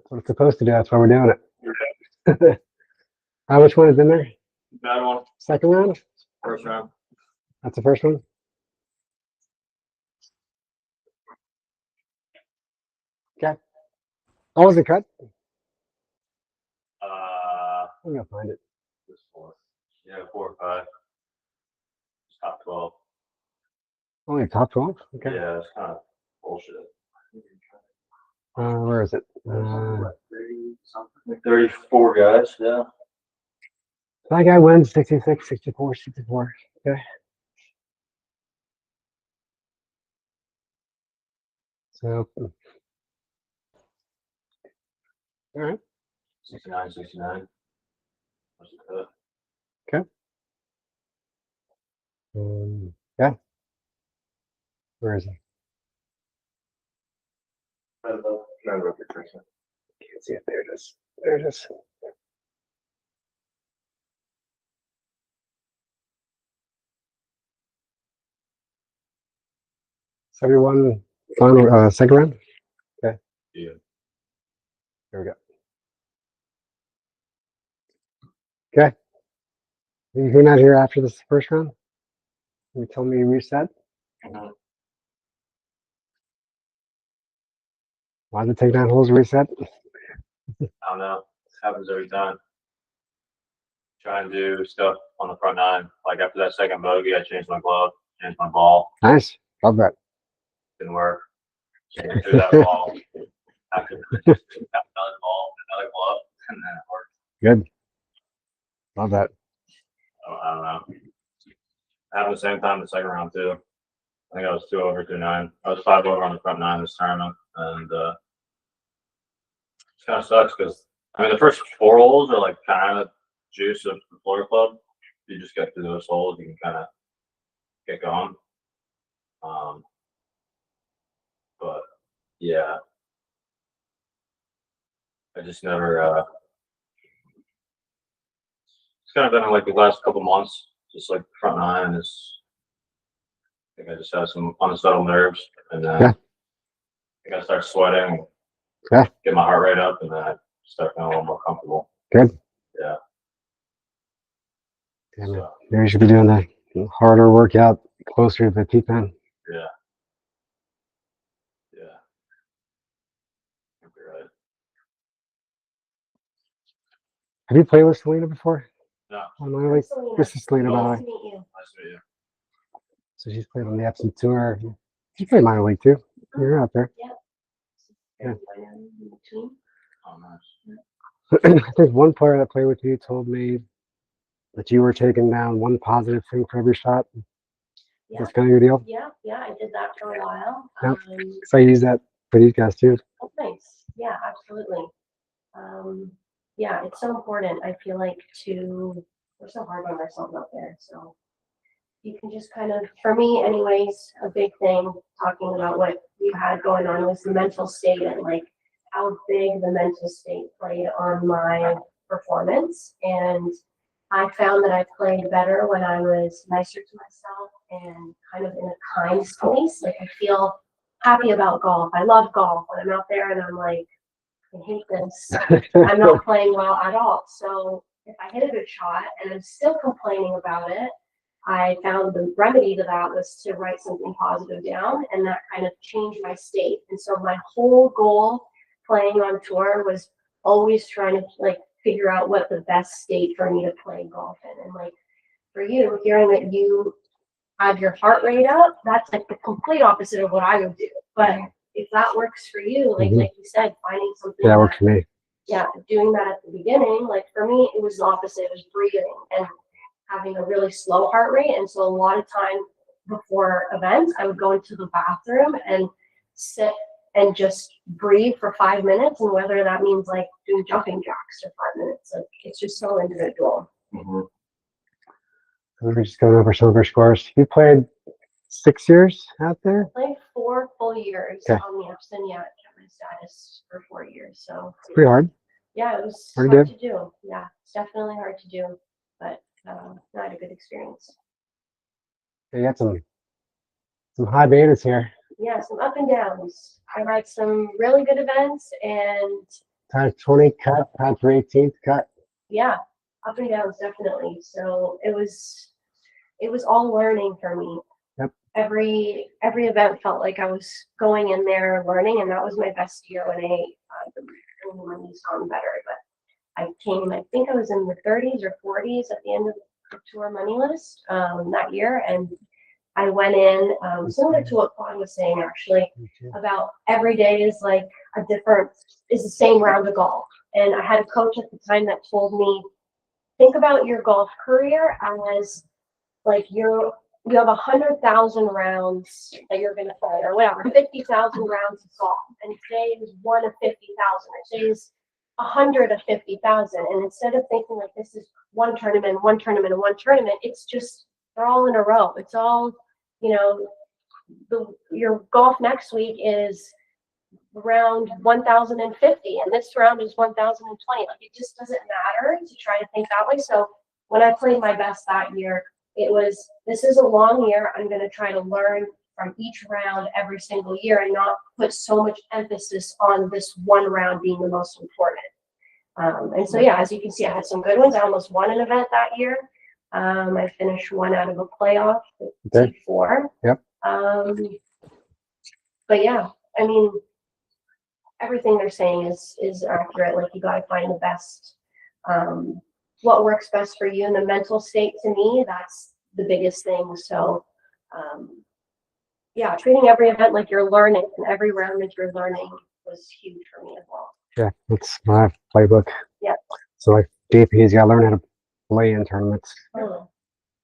what it's supposed to do. That's why we're doing it. How much one is in there? bad one. Second round? First round. That's the first one? Okay. Oh, was it cut? I'm gonna find it. This 4. Yeah, 4 or 5. It's top 12. Only top 12? Okay. Yeah, it's kind of bullshit. Where is it? 34 guys, yeah. That guy wins 66, 64, 64. Okay. So, all right. 69, 69. What's the cut? Yeah. Where is he? Can't See it. There it is. There it is. So everyone final second round? Okay. Yeah. Here we go. Okay. You came out here after this first round? You told me you reset? Mhm. Why did it take 9 holes to reset? I don't know. This happens every time. Trying to do stuff on the front 9. Like after that second bogey, I changed my glove, changed my ball. Nice. Love that. Didn't work. Threw that ball. after another ball, another glove, and then it worked. Good. Love that. I don't know. Happened the same time the second round too. I think I was 2 over 2-9. I was 5 over on the front 9 this tournament, and it kind of sucks because I mean the first 4 holes are like kind of juice of the floor club. You just get through those holes, you can kind of get going. But yeah, I just never. It's kind of been like the last couple months, just like front 9 is. I think I just have some unsettled nerves, and then Yeah. I think I start sweating, Yeah. get my heart rate up, and then I start feeling a little more comfortable. Good. Yeah. Yeah, man. So, Maybe you should be doing the harder workout closer to the tee pen. yeah. Yeah. You're right. Have you played with Selena before? No. On my league? Selena. This is Selena, by the Nice way. to meet you. Nice to meet you. So she's played on the Epsom Tour. She played minor league too. You're out there. Yeah. Oh, nice. I think one player that played with you told me that you were taking down one positive thing for every shot. Yeah, That's kind of your deal. yeah, I did that for a while. Yep. So I use that for these guys too. Oh, nice. Yeah, absolutely. Yeah, it's so important. I feel like we're so hard on ourselves out there. So you can just kind of, for me anyways, a big thing talking about what you had going on was the mental state and like how big the mental state played on my performance. And I found that I played better when I was nicer to myself and kind of in a kind space. Like I feel happy about golf. I love golf. When I'm out there and I'm like, I hate this. I'm not playing well at all. So if I hit a good shot and I'm still complaining about it, I found the remedy to that was to write something positive down, and that kind of changed my state. And so my whole goal playing on tour was always trying to like figure out what the best state for me to play golf in. And like for you, hearing that you have your heart rate up, that's like the complete opposite of what I would do. But if that works for you, like Mhm. like you said, finding something Yeah, that worked for me. yeah, doing that at the beginning, like for me, it was the opposite. It was breathing and having a really slow heart rate. And so a lot of time before events, I would go into the bathroom and sit and just breathe for 5 minutes. And whether that means like doing jumping jacks for 5 minutes, like it's just so individual. Mhm. We were just going over some of our scores. You played 6 years out there? Played 4 full years Okay. on the Epson. Yeah, kept my status for 4 years. So It's pretty hard. yeah, it was Pretty hard good. to do. Yeah, it's definitely hard to do, but I had a good experience. You got some high betas here. Yeah, some up and downs. I had some really good events and Tied 20 cut, tied for 18th cut. yeah, up and downs definitely. So it was all learning for me. Yep. Every event felt like I was going in there learning, and that was my best year when my knees gotten better. But I think I was in the 30s or 40s at the end of the tour money list that year, and I went in similar to what Claude was saying actually about every day is like is the same round of golf. And I had a coach at the time that told me, think about your golf career as like you have 100,000 rounds that you're going to play or whatever, 50,000 rounds of golf. And today is 1 of 50,000 or today is 100 of 50,000. And instead of thinking like this is one tournament, and one tournament, it's just, they're all in a row. It's all, your golf next week is round 1050 and this round is 1020. Like it just doesn't matter to try to think that way. So when I played my best that year, this is a long year. I'm going to try to learn from each round every single year and not put so much emphasis on this one round being the most important. And so, yeah, as you can see, I had some good ones. I almost won an event that year. I finished 1 out of a playoff, Okay. T4. Yep. But yeah, I mean, everything they're saying is accurate. Like you got to find the best, what works best for you. And the mental state, to me, that's the biggest thing. So, yeah, treating every event like you're learning and every round that you're learning was huge for me as well. Yeah, that's my playbook. Yeah. So like DP's got to learn how to play in tournaments.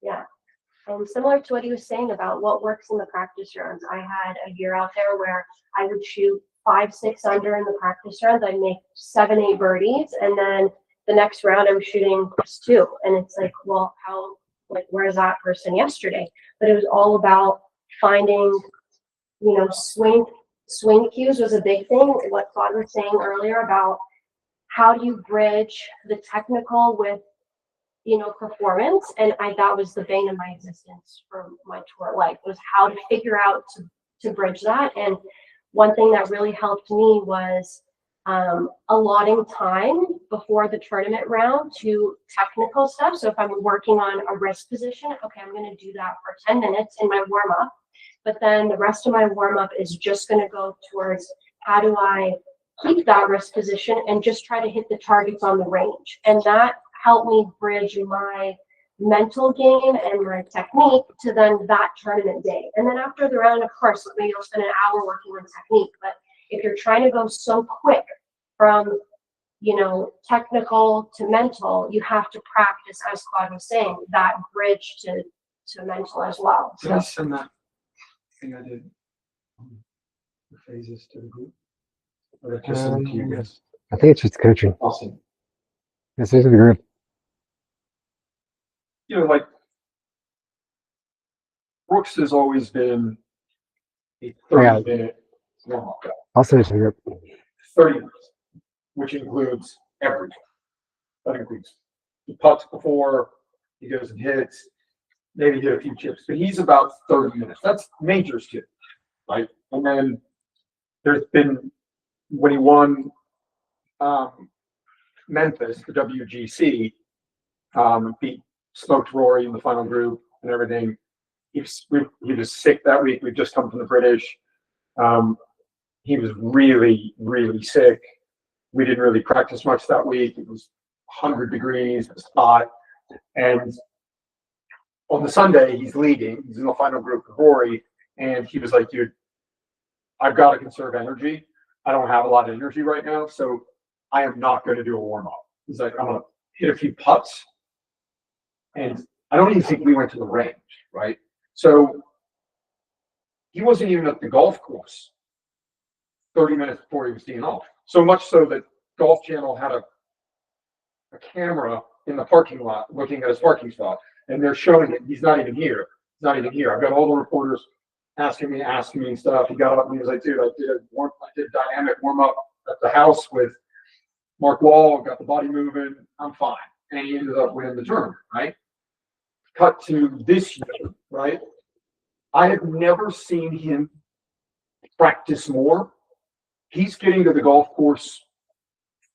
Yeah. Similar to what he was saying about what works in the practice rounds. I had a year out there where I would shoot 5, 6 under in the practice rounds. I'd make 7, 8 birdies, and then the next round I was shooting just 2. And it's like, well, where's that person yesterday? But it was all about finding, swing cues was a big thing. What Claude was saying earlier about how do you bridge the technical with performance, and that was the bane of my existence for my tour life, was how to figure out to bridge that. And one thing that really helped me was allotting time before the tournament round to technical stuff. So if I'm working on a wrist position, okay, I'm going to do that for 10 minutes in my warm up, but then the rest of my warm up is just going to go towards how do I keep that wrist position and just try to hit the targets on the range. And that helped me bridge my mental game and my technique to then that tournament day. And then after the round, of course, maybe I'll spend an hour working on technique. But if you're trying to go so quick from, technical to mental, you have to practice, as Claude was saying, that bridge to mental as well. Did I send that thing I did? The phases to the group? Or did I just send it to you guys? I think it's just coaching. Awesome. This is the group. Like Brooks has always been a 30-minute warm-up guy. I'll send it to the group. 30 minutes, which includes everything. That includes he putts before, he goes and hits, maybe hit a few chips, but he's about 30 minutes. That's Majors too, right? And then there's been, when he won Memphis, the WGC, beat smoked Rory in the final group and everything. He was sick that week. We've just come from the British. He was really, really sick. We didn't really practice much that week. It was 100 degrees. It was hot. And on the Sunday, he's leading. He's in the final group with Rory. And he was like, dude, I've got to conserve energy. I don't have a lot of energy right now, so I am not going to do a warm-up. He's like, I'm going to hit a few putts. And I don't even think we went to the range, right? So he wasn't even at the golf course 30 minutes before he was teeing off. So much so that Golf Channel had a camera in the parking lot looking at his parking spot, and they're showing it. He's not even here. He's not even here. I've got all the reporters asking me and stuff. He got up and he was like, dude, I did dynamic warm-up at the house with Mark Wall, got the body moving. I'm fine. And he ended up winning the tournament, right? Cut to this year, right? I have never seen him practice more. He's getting to the golf course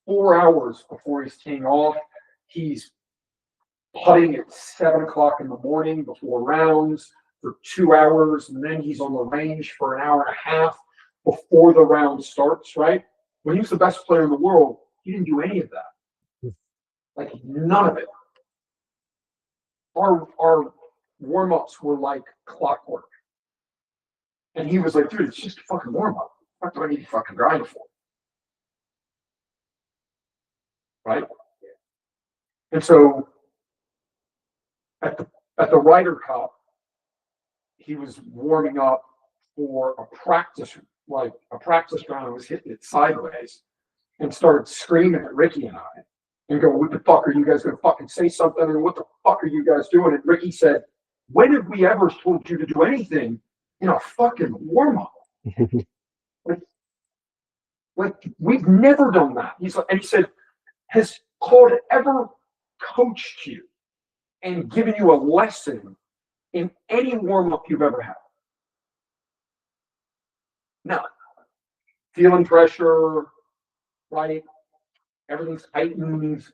4 hours before he's teeing off. He's putting at 7 o'clock in the morning before rounds for 2 hours, and then he's on the range for an hour and a half before the round starts, right? When he was the best player in the world, he didn't do any of that. Like, none of it. Our warm-ups were like clockwork. And he was like, dude, it's just a fucking warm-up. What do I need to fucking grind for? Right? And so at the Ryder Cup, he was warming up for a practice round. I was hitting it sideways and started screaming at Ricky and I and go, what the fuck are you guys going to fucking say something? And what the fuck are you guys doing? And Ricky said, when have we ever told you to do anything in a fucking warm-up? like we've never done that. He said, has Claude ever coached you and given you a lesson in any warm-up you've ever had? No. Feeling pressure, right? Everything's heightened.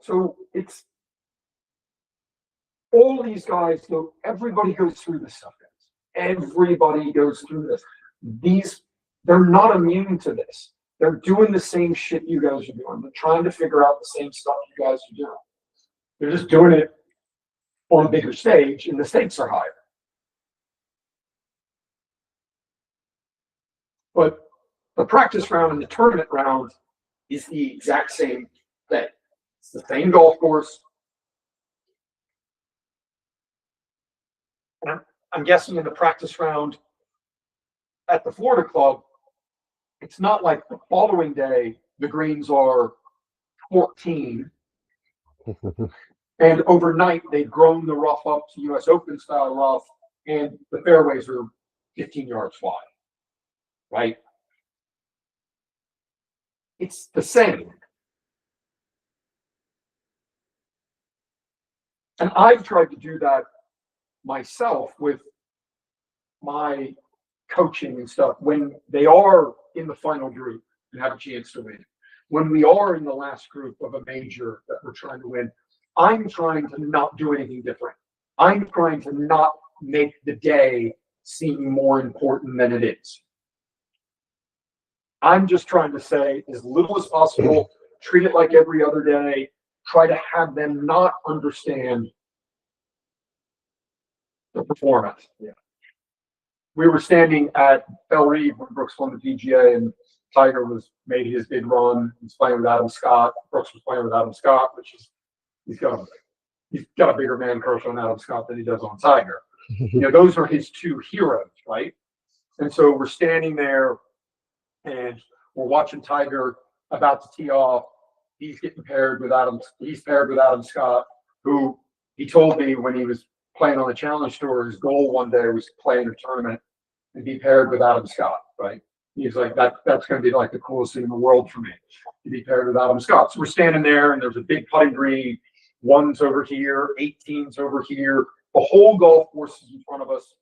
So it's all these guys go, everybody goes through this stuff, guys. Everybody goes through this. They're not immune to this. They're doing the same shit you guys are doing. They're trying to figure out the same stuff you guys are doing. They're just doing it on a bigger stage, and the stakes are higher. But The practice round and the tournament round is the exact same thing. It's the same golf course. And I'm guessing in the practice round at the Florida club, it's not like the following day the greens are 14 and overnight they've grown the rough up to US Open style rough and the fairways are 15 yards wide, right? It's the same. And I've tried to do that myself with my coaching and stuff when they are in the final group and have a chance to win. When we are in the last group of a major that we're trying to win, I'm trying to not do anything different. I'm trying to not make the day seem more important than it is. I'm just trying to say as little as possible, treat it like every other day, try to have them not understand the performance. Yeah. We were standing at Bell Reeve when Brooks won the PGA and Tiger was made his big run. He's playing with Adam Scott. Brooks was playing with Adam Scott, which is he's got a bigger man crush on Adam Scott than he does on Tiger. You know, those are his two heroes, right? And so we're standing there and we're watching Tiger about to tee off. He's paired with Adam Scott, who he told me when he was playing on the Challenge Tour, his goal one day was to play in a tournament and be paired with Adam Scott, right? He's like, that's going to be like the coolest thing in the world for me, to be paired with Adam Scott. So we're standing there and there's a big putting green, one's over here, 18's over here. The whole golf course is in front of us,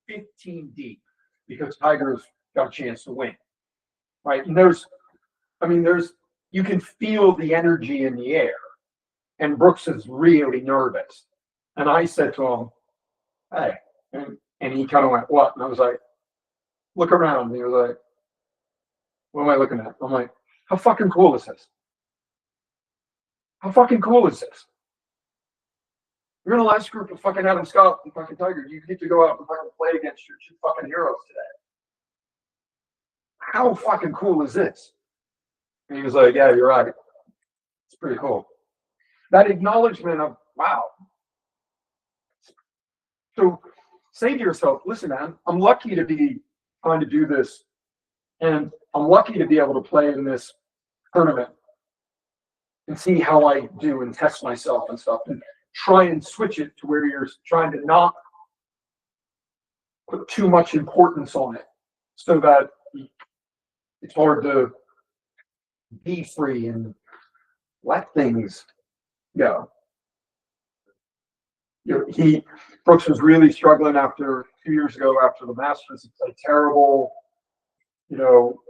15 deep, because Tiger's got a chance to win, right? And you can feel the energy in the air. And Brooks is really nervous. And I said to him, hey, and he kind of went, what? And I was like, look around. And he was like, what am I looking at? I'm like, how fucking cool is this? How fucking cool is this? You're in the last group of fucking Adam Scott and fucking Tiger. You get to go out and fucking play against your two fucking heroes today. How fucking cool is this? And he was like, yeah, you're right. It's pretty cool. That acknowledgement of, wow. So say to yourself, listen, man, I'm lucky to be trying to do this. And I'm lucky to be able to play in this tournament and see how I do and test myself and stuff and try and switch it to where you're trying to not put too much importance on it so that it's hard to be free and let things go. You know, Brooks was really struggling after 2 years ago after the Masters. He played terrible. You know,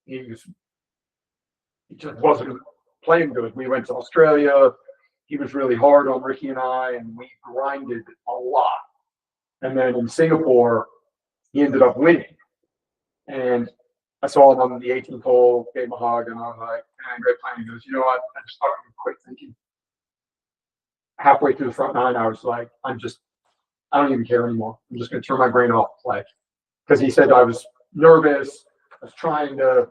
he just wasn't playing good. We went to Australia. He was really hard on Ricky and I, and we grinded a lot. And then in Singapore, he ended up winning. And I saw him on the 18th hole, gave him a hug, and I was like, man, great playing. He goes, you know what? I just thought of a quick thinking. Halfway through the front nine, I was like, I don't even care anymore. I'm just going to turn my brain off and play. Because he said I was nervous. I was trying to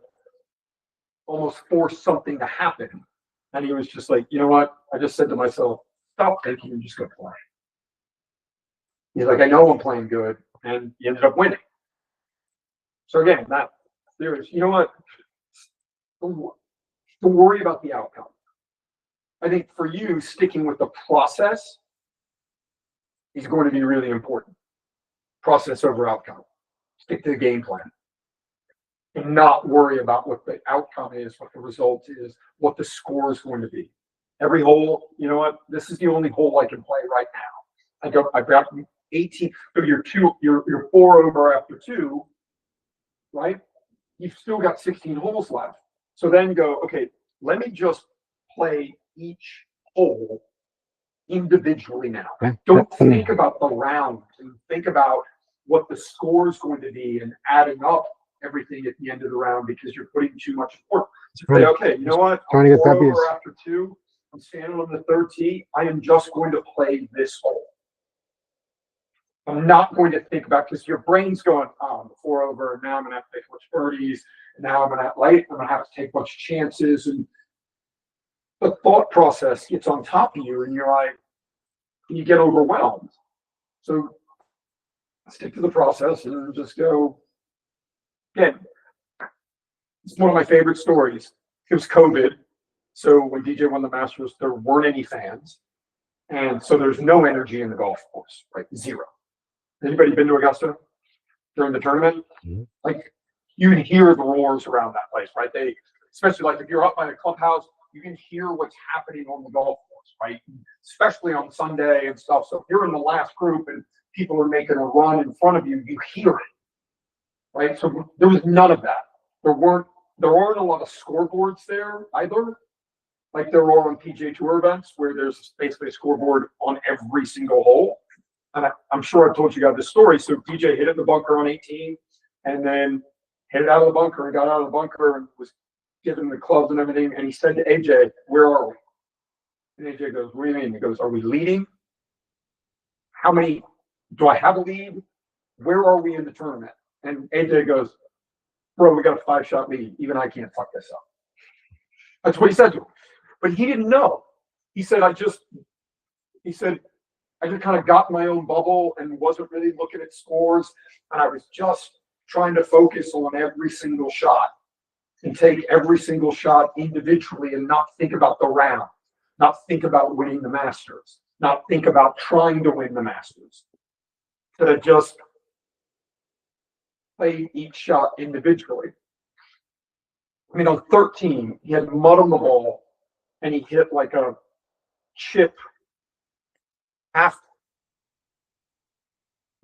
almost force something to happen. And he was just like, you know what? I just said to myself, stop thinking and just go play. He's like, I know I'm playing good. And he ended up winning. So again, you know what? Don't worry about the outcome. I think for you, sticking with the process is going to be really important. Process over outcome. Stick to the game plan. And not worry about what the outcome is, what the result is, what the score is going to be. Every hole, you know what? This is the only hole I can play right now. I've got 18. So you're 4 over after 2, right? You've still got 16 holes left. So then go, okay, let me just play each hole individually now. Don't think about the round and think about what the score is going to be and adding up everything at the end of the round because you're putting too much importance. So say, okay, you know what? Trying to get I'm 4 W's. over after 2. I'm standing on the 3rd tee. I am just going to play this hole. I'm not going to think about because your brain's going, oh, I'm 4 over, and now I'm going to have to make much birdies, now I'm at light, I'm gonna have to take a bunch of chances, and the thought process gets on top of you, and you're like, you get overwhelmed. So stick to the process and just go. Again, it's one of my favorite stories. It was COVID. So when DJ won the Masters, there weren't any fans. And so there's no energy in the golf course, right? Zero. Anybody been to Augusta during the tournament? Mhm. Like, you can hear the roars around that place, right? They, especially like if you're up by the clubhouse, you can hear what's happening on the golf course, right? Especially on Sunday and stuff. So if you're in the last group and people are making a run in front of you, you hear it, right? So there was none of that. There aren't a lot of scoreboards there either, like there are on PGA Tour events where there's basically a scoreboard on every single hole. And I'm sure I've told you guys this story. So DJ hit it in the bunker on 18 and then hit it out of the bunker and got out of the bunker and was giving the clubs and everything. And he said to AJ, "Where are we?" And AJ goes, "What do you mean?" He goes, "Are we leading? How many, do I have a lead? Where are we in the tournament?" And AJ goes, "Bro, we got a 5-shot lead. Even I can't fuck this up." That's what he said to him. But he didn't know. He said, I just kind of got in my own bubble and wasn't really looking at scores. And I was just trying to focus on every single shot and take every single shot individually and not think about the round, not think about winning the Masters, not think about trying to win the Masters. That I just played each shot individually. I mean, on 13, he had mud on the ball and he hit like a chip half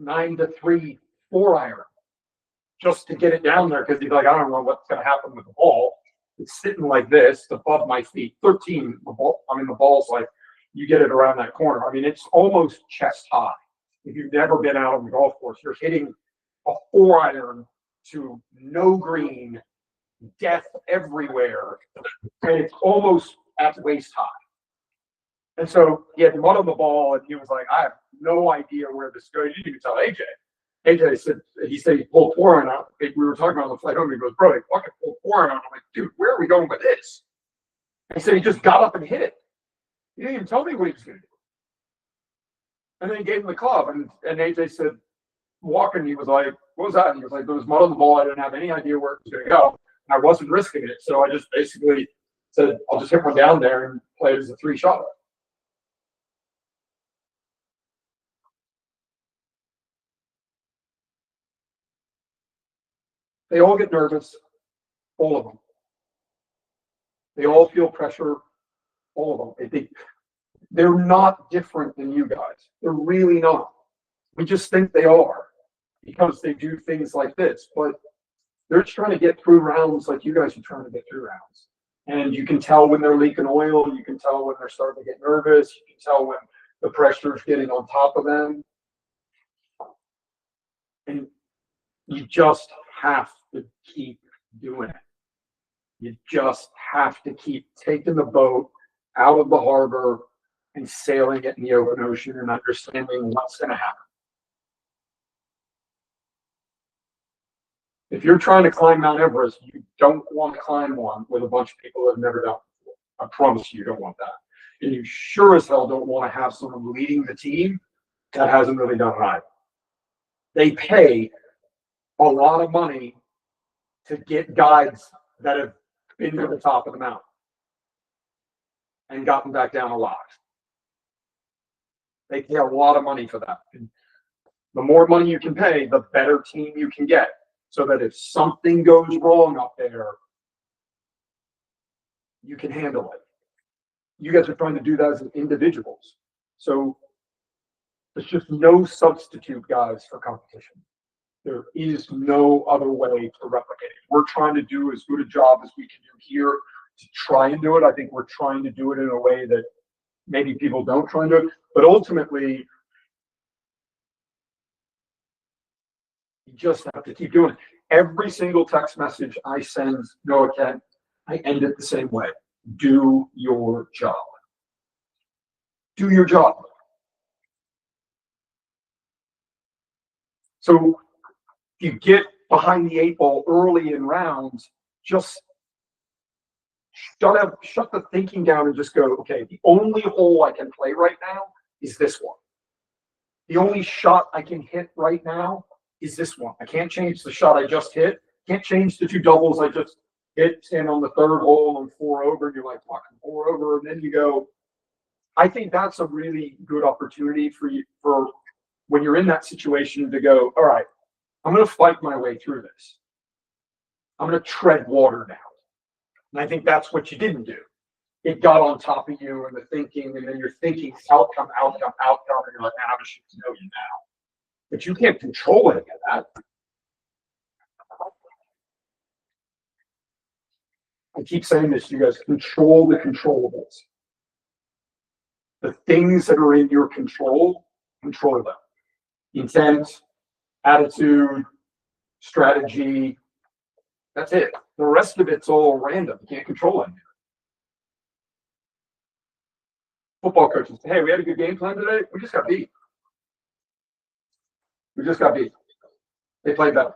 9-3 4-iron just to get it down there because he's like, I don't know what's going to happen with the ball. It's sitting like this above my feet. 13, the ball's like, you get it around that corner. I mean, it's almost chest high. If you've never been out on the golf course, you're hitting a 4-iron to no green, death everywhere, and it's almost at waist high. And so he had mud on the ball, and he was like, I have no idea where this goes. You didn't even tell AJ. AJ said, he pulled 4-iron out. We were talking about on the flight home. He goes, "Bro, he fucking pulled 4-iron out." I'm like, "Dude, where are we going with this?" And he said he just got up and hit it. He didn't even tell me what he was going to do. And then he gave him the club, and AJ said, walking, he was like, "What was that?" And he was like, "There was mud on the ball. I didn't have any idea where it was going to go. And I wasn't risking it. So I just basically said, I'll just hit one down there and play it as a 3-shot." They all get nervous, all of them. They all feel pressure, all of them. They're not different than you guys. They're really not. We just think they are because they do things like this, but they're just trying to get through rounds like you guys are trying to get through rounds. And you can tell when they're leaking oil. You can tell when they're starting to get nervous. You can tell when the pressure is getting on top of them. And you just have to keep doing it. You just have to keep taking the boat out of the harbor and sailing it in the open ocean and understanding what's going to happen. If you're trying to climb Mount Everest, you don't want to climb one with a bunch of people that have never done it before. I promise you don't want that. And you sure as hell don't want to have someone leading the team that hasn't really done it either. They pay a lot of money to get guides that have been to the top of the mountain and gotten back down alive. They pay a lot of money for that. And the more money you can pay, the better team you can get. So that if something goes wrong up there, you can handle it. You guys are trying to do that as individuals. So there's just no substitute, guys, for competition. There is no other way to replicate it. We're trying to do as good a job as we can do here to try and do it. I think we're trying to do it in a way that maybe people don't try and do it. But ultimately, you just have to keep doing it. Every single text message I send Noah Kent, I end it the same way. Do your job. Do your job. So if you get behind the 8 ball early in rounds, just shut the thinking down and just go, okay, the only hole I can play right now is this one. The only shot I can hit right now is this one. I can't change the shot I just hit. Can't change the two doubles I just hit in on the third hole and 4 over. And you're like, fucking 4 over. And then you go, I think that's a really good opportunity for you, for when you're in that situation, to go, all right, I'm going to fight my way through this. I'm going to tread water now. And I think that's what you didn't do. It got on top of you and the thinking, and then you're thinking outcome, and you're like, man, I'm a shooting million now. But you can't control any of that. I keep saying this to you guys, control the controllables. The things that are in your control, control them. Intent, attitude, strategy. That's it. The rest of it's all random. You can't control it. Football coaches, hey, we had a good game plan today. We just got beat. They played better.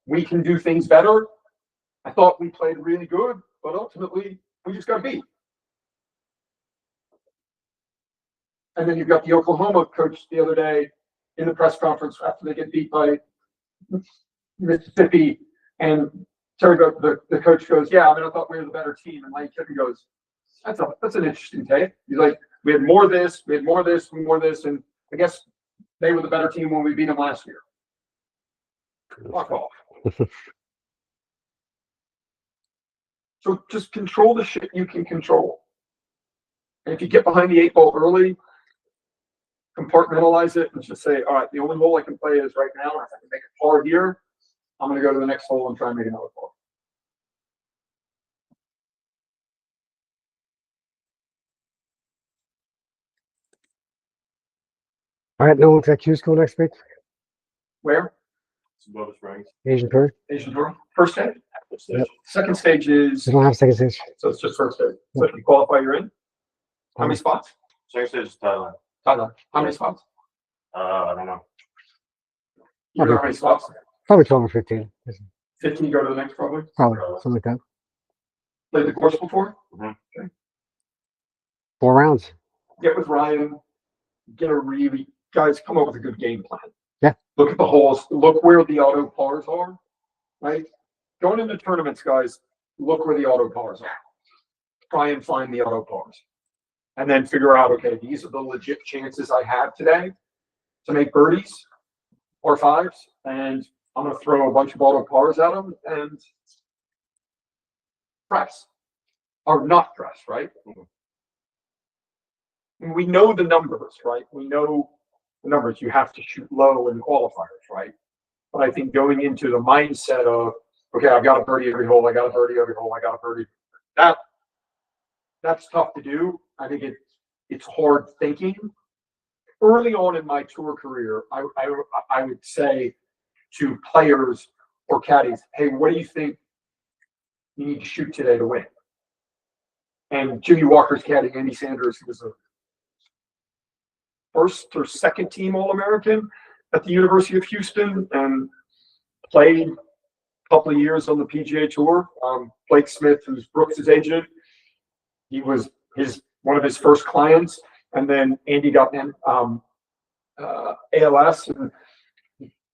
We can do things better. I thought we played really good, but ultimately we just got beat. And then you've got the Oklahoma coach the other day in the press conference after they get beat by Mississippi, and Terry, the coach goes, yeah, I mean, I thought we were the better team. And Lane Kiffin goes, that's an interesting take. He's like, we had more of this, and I guess they were the better team when we beat them last year. Fuck off. So just control the shit you can control. And if you get behind the 8 ball early, compartmentalize it and just say, all right, the only hole I can play is right now. If I can make a par here, I'm going to go to the next hole and try and make another par. All right, no one's got Q school next week. Where? Asian Tour. Asian Tour. First stage? Yep. Second stage is, They don't have second stage. so it's just first stage. So if you qualify, you're in. How many spots? Second stage is Thailand. Thailand. How many spots? I don't know. You know how many spots? Probably 12 or 15. 15 go to the next, probably. Probably something like that. Played the course before? 4 rounds. Get with Ryan. Guys, come up with a good game plan. Yeah. Look at the holes. Look where the auto pars are. Right? Going into tournaments, guys, look where the auto pars are. Try and find the auto pars. And then figure out, okay, these are the legit chances I have today to make birdies or 5s. And I'm going to throw a bunch of auto pars at them and press. Or not press, right? And we know the numbers, right? We know the numbers. You have to shoot low in qualifiers, right? But I think going into the mindset of, okay, I've got a birdie every hole, I got a birdie every hole, I got a birdie. That's tough to do. I think it's hard thinking. Early on in my tour career, I would say to players or caddies, hey, what do you think you need to shoot today to win? And Jimmy Walker's caddy, Andy Sanders, who was a first or second team All-American at the University of Houston and played a couple of years on the PGA Tour. Blake Smith, who's Brooks' agent, he was one of his first clients, and then Andy got ALS and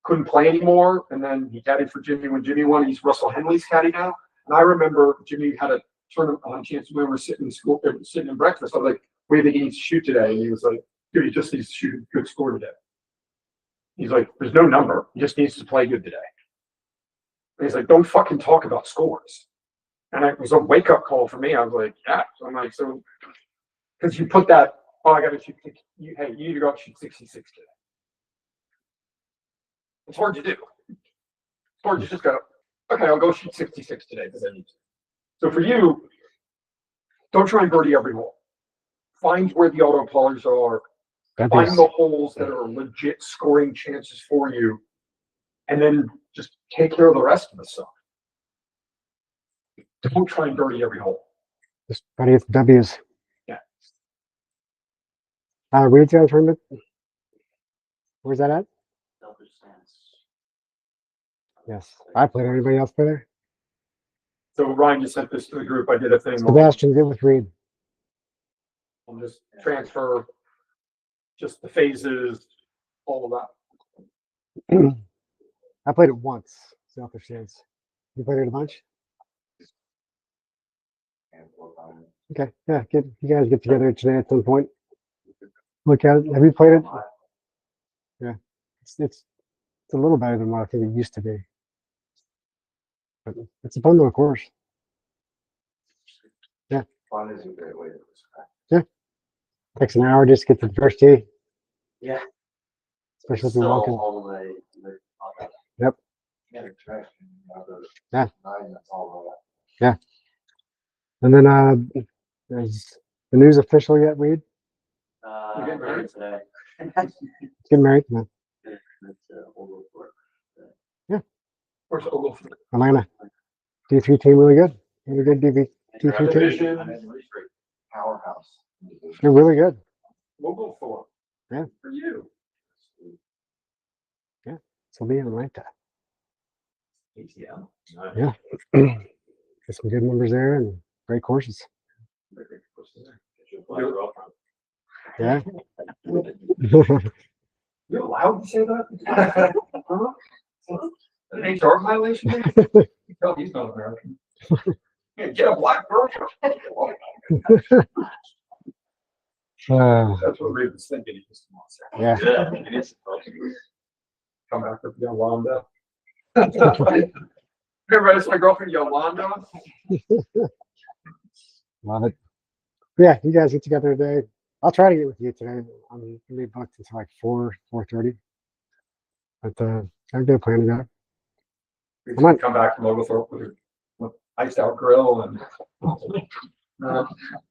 couldn't play anymore, and then he caddied for Jimmy when Jimmy won. He's Russell Henley's caddy now, and I remember Jimmy had a tournament on chance when we were sitting in breakfast. I was like, "What do you think he needs to shoot today?" And he was like, "Dude, he just needs to shoot a good score today." He's like, "There's no number. He just needs to play good today." And he's like, "Don't fucking talk about scores." And it was a wake up call for me. I was like, "Yeah." So I'm like, so because you put that, oh, I got to shoot. Hey, you need to go out and shoot 66 today. It's hard to do. It's hard to just go, okay, I'll go shoot 66 today because I need to. So for you, don't try and birdie every hole. Find where the auto pars are. Find the holes that are legit scoring chances for you, and then just take care of the rest of the stuff. Don't try and birdie every hole. Just try to get the W's. Yeah. Retail tournament. Where's that at? Yes. I played. Anybody else play there? So Ryan just sent this to the group. I did a thing on Sebastian, get with Reed. just transfer, just the phases, all of that. I played it once, selfish chance. You played it a bunch? Handful of times. Okay, yeah, you guys get together today at some point. Look at it. Have you played it? Yeah, it's a little better than what I think it used to be. But it's a fun little course. Fun is a great way to describe. Takes an hour just to get to the first tee, Yeah. especially if you're walking. All the way. Yep. Yeah, the track, Yeah. 9, that's all the And then is the news official yet, Reed? You getting married? today. Getting married? No. Where's Ogle? Atlanta. D3 team really good. Really good D3 team. Division. Powerhouse. They're really good. Ogle for. Yeah. For you. So be in Atlanta. ATL. Yeah. Get some good numbers there and great courses. Yeah. You're allowed to say that? An HR violation? You tell he's not American. Yeah, get a black girl. That's what Reed was thinking. He just wants to Yeah. Yeah, it is. come back with Yolanda. Remember, that's my girlfriend Yolanda. Love it. Yeah, you guys get together today. I'll try to get with you today. I'm gonna be booked until like 4:30. But I'm gonna plan to go. We Come on. come back from Oglethorpe with iced out grill and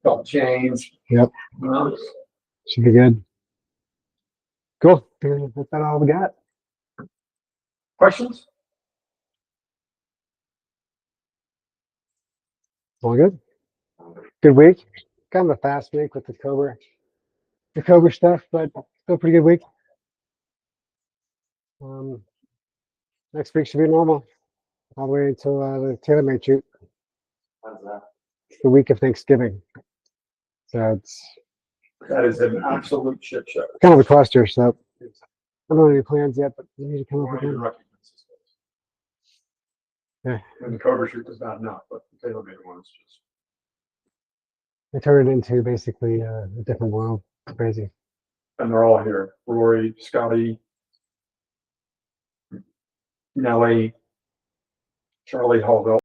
couple chains. Yep. Should be good. Cool. That's about all we got. Questions? All good. Good week. Kind of a fast week with the Cobra stuff, but still a pretty good week. Next week should be normal all the way until the TaylorMade shoot, How's that? the week of Thanksgiving. So it's That is an absolute shit show. kind of a cluster. So I don't have any plans yet, but we need to come up with Already them. recognizes those. Yeah. And the Cobra shoot was bad enough, but the Taylor made one is just. They turn it into basically a different world. Crazy. And they're all here. Rory, Scotty, Nelly, Charlie Hallville.